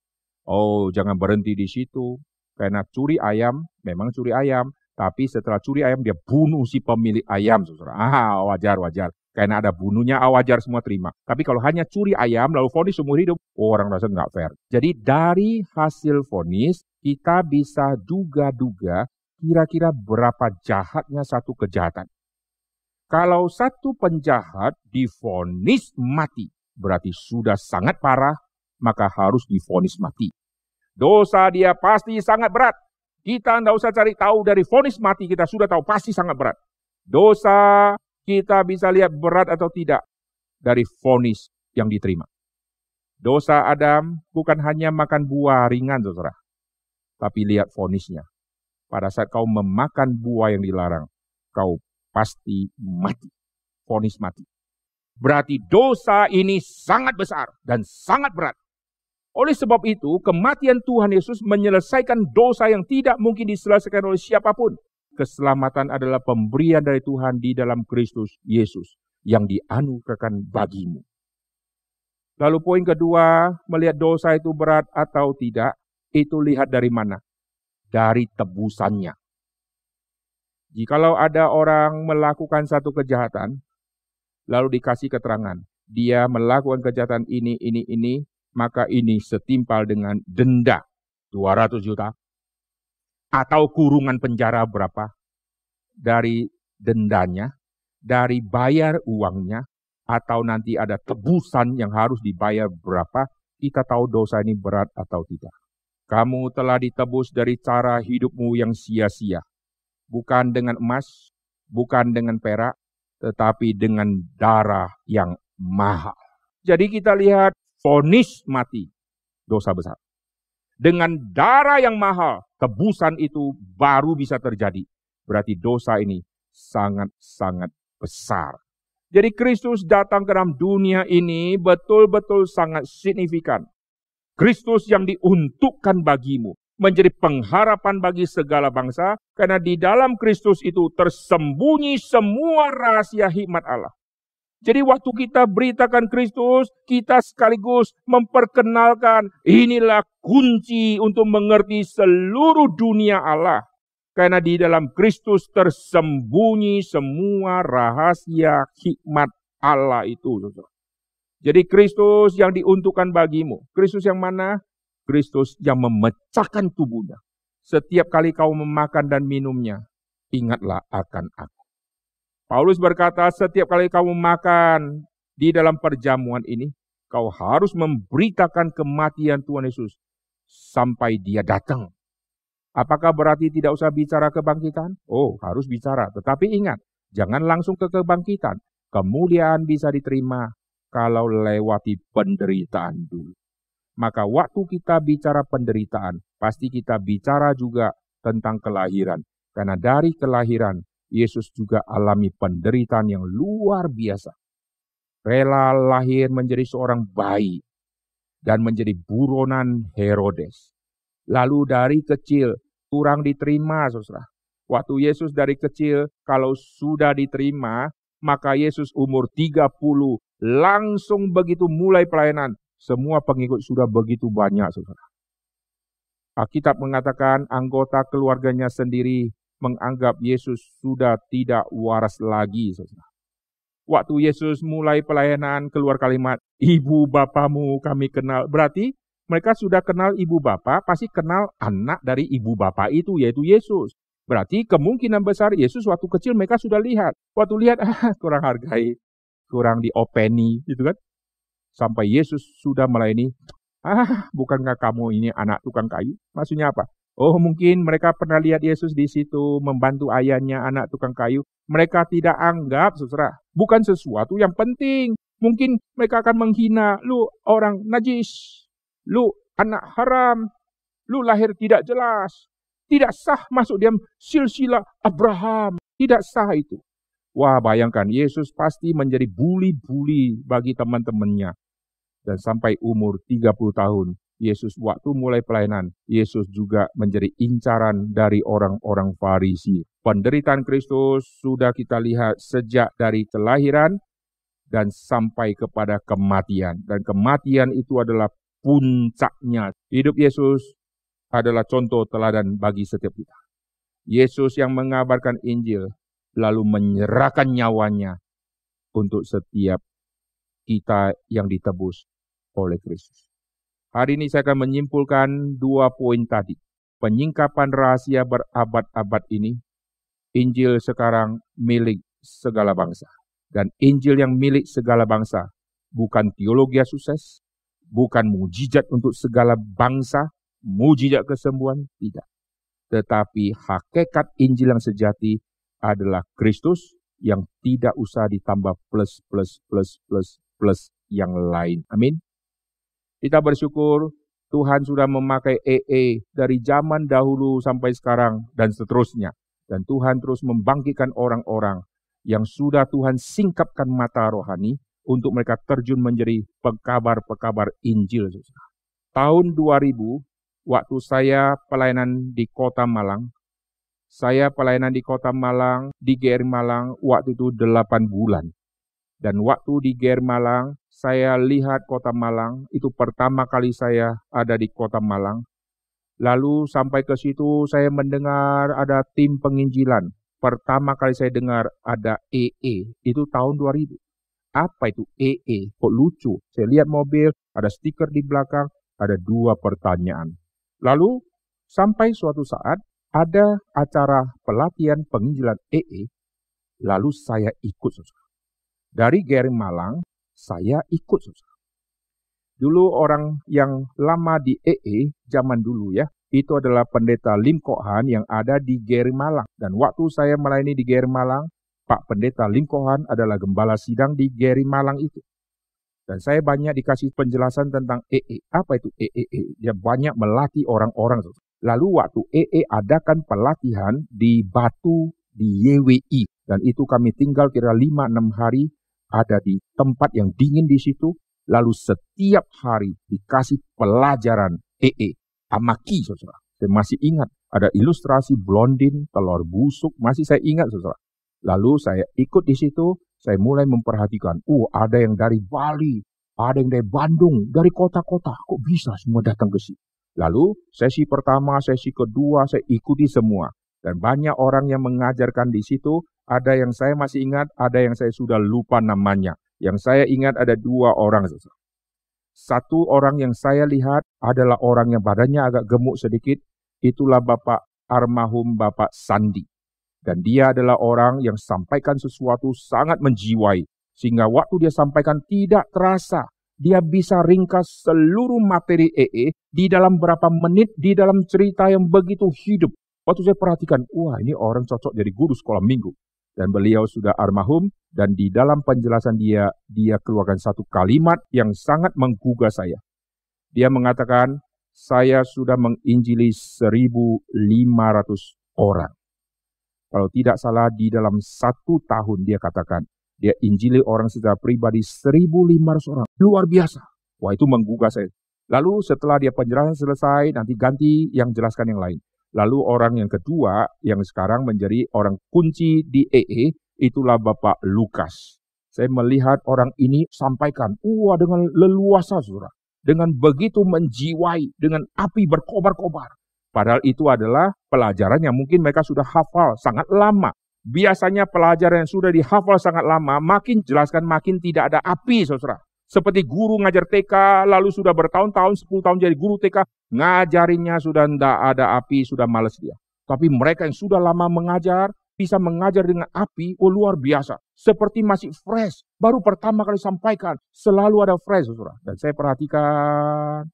Oh, jangan berhenti di situ. Karena curi ayam, memang curi ayam. Tapi setelah curi ayam, dia bunuh si pemilik ayam, saudara. Wajar. Karena ada bunuhnya, wajar semua terima. Tapi kalau hanya curi ayam, lalu vonis seumur hidup, orang rasa nggak fair. Jadi dari hasil vonis, kita bisa duga-duga kira-kira berapa jahatnya satu kejahatan. Kalau satu penjahat divonis mati, berarti sudah sangat parah, maka harus divonis mati. Dosa dia pasti sangat berat. Kita tidak usah cari tahu dari vonis mati, kita sudah tahu pasti sangat berat. Dosa kita bisa lihat berat atau tidak dari vonis yang diterima. Dosa Adam bukan hanya makan buah ringan, saudara. Tapi lihat vonisnya. Pada saat kau memakan buah yang dilarang, kau pasti mati. Vonis mati. Berarti dosa ini sangat besar dan sangat berat. Oleh sebab itu, kematian Tuhan Yesus menyelesaikan dosa yang tidak mungkin diselesaikan oleh siapapun. Keselamatan adalah pemberian dari Tuhan di dalam Kristus Yesus yang dianugerahkan bagimu. Lalu poin kedua, melihat dosa itu berat atau tidak, itu lihat dari mana? Dari tebusannya. Jikalau ada orang melakukan satu kejahatan, lalu dikasih keterangan, dia melakukan kejahatan ini, maka ini setimpal dengan denda 200 juta. Atau kurungan penjara berapa? Dari dendanya, dari bayar uangnya, atau nanti ada tebusan yang harus dibayar berapa, kita tahu dosa ini berat atau tidak. Kamu telah ditebus dari cara hidupmu yang sia-sia. Bukan dengan emas, bukan dengan perak, tetapi dengan darah yang mahal. Jadi kita lihat vonis mati, dosa besar. Dengan darah yang mahal, tebusan itu baru bisa terjadi. Berarti dosa ini sangat-sangat besar. Jadi Kristus datang ke dalam dunia ini betul-betul sangat signifikan. Kristus yang diuntukkan bagimu menjadi pengharapan bagi segala bangsa, karena di dalam Kristus itu tersembunyi semua rahasia hikmat Allah. Jadi waktu kita beritakan Kristus, kita sekaligus memperkenalkan inilah kunci untuk mengerti seluruh dunia Allah. Karena di dalam Kristus tersembunyi semua rahasia hikmat Allah itu. Jadi Kristus yang diuntukkan bagimu. Kristus yang mana? Kristus yang memecahkan tubuhnya. Setiap kali kau memakan dan minumnya, ingatlah akan aku. Paulus berkata, setiap kali kamu makan di dalam perjamuan ini, kau harus memberitakan kematian Tuhan Yesus sampai dia datang. Apakah berarti tidak usah bicara kebangkitan? Oh, harus bicara. Tetapi ingat, jangan langsung ke kebangkitan. Kemuliaan bisa diterima kalau lewati penderitaan dulu. Maka waktu kita bicara penderitaan, pasti kita bicara juga tentang kelahiran. Karena dari kelahiran, Yesus juga alami penderitaan yang luar biasa. Rela lahir menjadi seorang bayi dan menjadi buronan Herodes. Lalu dari kecil kurang diterima, saudara. Waktu Yesus dari kecil kalau sudah diterima, maka Yesus umur 30 langsung begitu mulai pelayanan. Semua pengikut sudah begitu banyak, saudara. Alkitab mengatakan anggota keluarganya sendiri menganggap Yesus sudah tidak waras lagi, saudara. Waktu Yesus mulai pelayanan, keluar kalimat, ibu bapamu kami kenal. Berarti mereka sudah kenal ibu bapa, pasti kenal anak dari ibu bapa itu, yaitu Yesus. Berarti kemungkinan besar Yesus waktu kecil mereka sudah lihat. Waktu lihat, kurang hargai, kurang diopeni, gitu kan. Sampai Yesus sudah melayani, bukankah kamu ini anak tukang kayu? Maksudnya apa? Oh, mungkin mereka pernah lihat Yesus di situ membantu ayahnya anak tukang kayu. Mereka tidak anggap, saudara, bukan sesuatu yang penting. Mungkin mereka akan menghina, lu orang najis, lu anak haram, lu lahir tidak jelas, tidak sah masuk dalam silsilah Abraham, tidak sah itu. Wah, bayangkan Yesus pasti menjadi buli-buli bagi teman-temannya. Dan sampai umur 30 tahun, Yesus waktu mulai pelayanan, Yesus juga menjadi incaran dari orang-orang Farisi. Penderitaan Kristus sudah kita lihat sejak dari kelahiran dan sampai kepada kematian. Dan kematian itu adalah puncaknya. Hidup Yesus adalah contoh teladan bagi setiap kita. Yesus yang mengabarkan Injil, lalu menyerahkan nyawanya untuk setiap kita yang ditebus oleh Kristus. Hari ini saya akan menyimpulkan 2 poin tadi. Penyingkapan rahasia berabad-abad ini, Injil sekarang milik segala bangsa. Dan Injil yang milik segala bangsa, bukan teologi sukses, bukan mujizat untuk segala bangsa, mujizat kesembuhan, tidak. Tetapi hakikat Injil yang sejati adalah Kristus yang tidak usah ditambah plus yang lain. Amin. Kita bersyukur Tuhan sudah memakai dari zaman dahulu sampai sekarang dan seterusnya. Dan Tuhan terus membangkitkan orang-orang yang sudah Tuhan singkapkan mata rohani untuk mereka terjun menjadi pekabar-pekabar Injil. Tahun 2000, waktu saya pelayanan di Kota Malang, di GRI Malang, waktu itu 8 bulan. Dan waktu di GRI Malang, saya lihat Kota Malang, itu pertama kali saya ada di Kota Malang. Lalu sampai ke situ saya mendengar ada tim penginjilan. Pertama kali saya dengar ada EE, itu tahun 2000. Apa itu EE? Kok lucu? Saya lihat mobil, ada stiker di belakang, ada 2 pertanyaan. Lalu sampai suatu saat ada acara pelatihan penginjilan EE, lalu saya ikut, saudara. Dari GRI Malang, saya ikut, saudara. Dulu orang yang lama di EE, zaman dulu ya, itu adalah pendeta Lim Kok Han yang ada di GRI Malang. Dan waktu saya melayani di GRI Malang, Pak Pendeta Lim Kok Han adalah gembala sidang di GRI Malang itu. Dan saya banyak dikasih penjelasan tentang EE. Apa itu EE? Dia banyak melatih orang-orang. Lalu waktu EE adakan pelatihan di Batu, di YWI. Dan itu kami tinggal kira 5-6 hari ada di tempat yang dingin di situ. Lalu setiap hari dikasih pelajaran EE. Amaki, saudara. Saya masih ingat. Ada ilustrasi blondin, telur busuk. Masih saya ingat, saudara. Lalu saya ikut di situ. Saya mulai memperhatikan. Ada yang dari Bali. Ada yang dari Bandung. Dari kota-kota. Kok bisa semua datang ke sini? Lalu sesi pertama, sesi kedua, saya ikuti semua. Dan banyak orang yang mengajarkan di situ. Ada yang saya masih ingat. Ada yang saya sudah lupa namanya. Yang saya ingat ada 2 orang. Satu orang yang saya lihat adalah orang yang badannya agak gemuk sedikit. Itulah Bapak almarhum Bapak Sandi. Dan dia adalah orang yang sampaikan sesuatu sangat menjiwai. Sehingga waktu dia sampaikan tidak terasa. Dia bisa ringkas seluruh materi EE di dalam berapa menit di dalam cerita yang begitu hidup. Waktu saya perhatikan, ini orang cocok jadi guru sekolah minggu. Dan beliau sudah almarhum, dan di dalam penjelasan dia keluarkan satu kalimat yang sangat menggugah saya. Dia mengatakan, saya sudah menginjili 1.500 orang. Kalau tidak salah, di dalam 1 tahun dia katakan, dia injili orang secara pribadi 1.500 orang. Luar biasa. Wah, itu menggugah saya. Lalu setelah dia penjelasan selesai, nanti ganti yang jelaskan yang lain. Lalu orang yang kedua, yang sekarang menjadi orang kunci di EE, itulah Bapak Lukas. Saya melihat orang ini sampaikan, dengan leluasa, saudara. Dengan begitu menjiwai, dengan api berkobar-kobar. Padahal itu adalah pelajaran yang mungkin mereka sudah hafal sangat lama. Biasanya pelajaran yang sudah dihafal sangat lama, makin jelaskan makin tidak ada api, saudara. Seperti guru ngajar TK, lalu sudah bertahun-tahun, 10 tahun jadi guru TK, ngajarinnya sudah tidak ada api, sudah malas dia. Tapi mereka yang sudah lama mengajar, bisa mengajar dengan api, luar biasa. Seperti masih fresh, baru pertama kali sampaikan, selalu ada fresh, saudara. Dan saya perhatikan,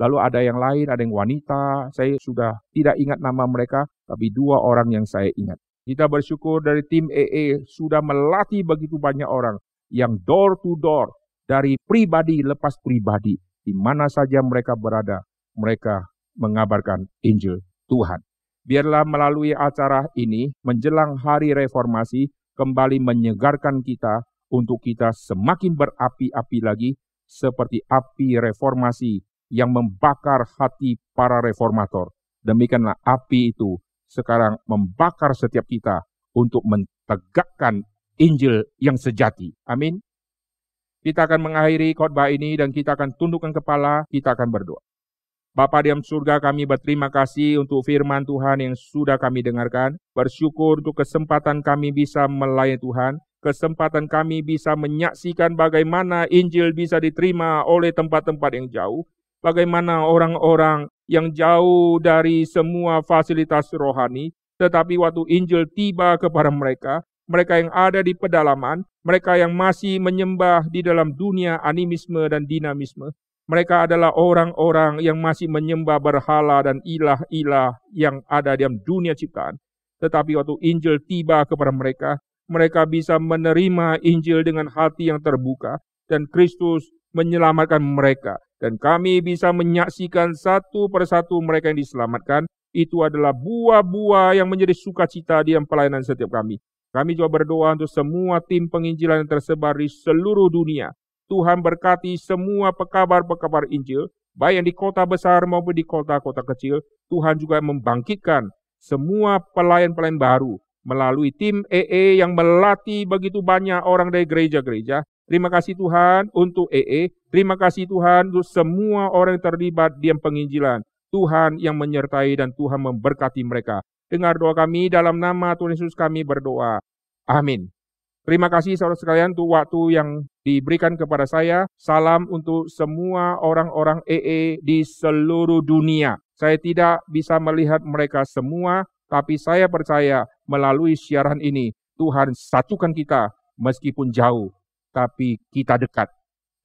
lalu ada yang lain, ada yang wanita, saya sudah tidak ingat nama mereka, tapi 2 orang yang saya ingat. Kita bersyukur dari tim EE sudah melatih begitu banyak orang yang door to door, dari pribadi lepas pribadi, di mana saja mereka berada, mereka mengabarkan Injil Tuhan. Biarlah melalui acara ini, menjelang hari reformasi, kembali menyegarkan kita, untuk kita semakin berapi-api lagi, seperti api reformasi yang membakar hati para reformator. Demikianlah api itu sekarang membakar setiap kita, untuk mentegakkan Injil yang sejati. Amin. Kita akan mengakhiri khotbah ini dan kita akan tundukkan kepala, kita akan berdoa. Bapa di dalam surga, kami berterima kasih untuk firman Tuhan yang sudah kami dengarkan. Bersyukur untuk kesempatan kami bisa melayani Tuhan. Kesempatan kami bisa menyaksikan bagaimana Injil bisa diterima oleh tempat-tempat yang jauh. Bagaimana orang-orang yang jauh dari semua fasilitas rohani, tetapi waktu Injil tiba kepada mereka, mereka yang ada di pedalaman, mereka yang masih menyembah di dalam dunia animisme dan dinamisme, mereka adalah orang-orang yang masih menyembah berhala dan ilah-ilah yang ada di dalam dunia ciptaan. Tetapi waktu Injil tiba kepada mereka, mereka bisa menerima Injil dengan hati yang terbuka, dan Kristus menyelamatkan mereka. Dan kami bisa menyaksikan satu persatu mereka yang diselamatkan. Itu adalah buah-buah yang menjadi sukacita di dalam pelayanan setiap kami. Kami juga berdoa untuk semua tim penginjilan yang tersebar di seluruh dunia. Tuhan berkati semua pekabar-pekabar Injil, baik yang di kota besar maupun di kota-kota kecil. Tuhan juga membangkitkan semua pelayan-pelayan baru melalui tim EE yang melatih begitu banyak orang dari gereja-gereja. Terima kasih Tuhan untuk EE. Terima kasih Tuhan untuk semua orang yang terlibat di penginjilan. Tuhan yang menyertai dan Tuhan memberkati mereka. Dengar doa kami dalam nama Tuhan Yesus kami berdoa. Amin. Terima kasih saudara sekalian untuk waktu yang diberikan kepada saya. Salam untuk semua orang-orang EE di seluruh dunia. Saya tidak bisa melihat mereka semua, tapi saya percaya melalui siaran ini, Tuhan satukan kita meskipun jauh, tapi kita dekat.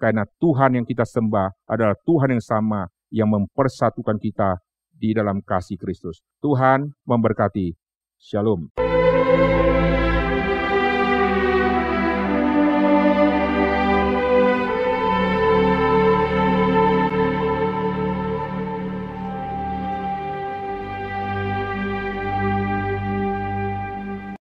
Karena Tuhan yang kita sembah adalah Tuhan yang sama yang mempersatukan kita di dalam kasih Kristus. Tuhan memberkati. Shalom.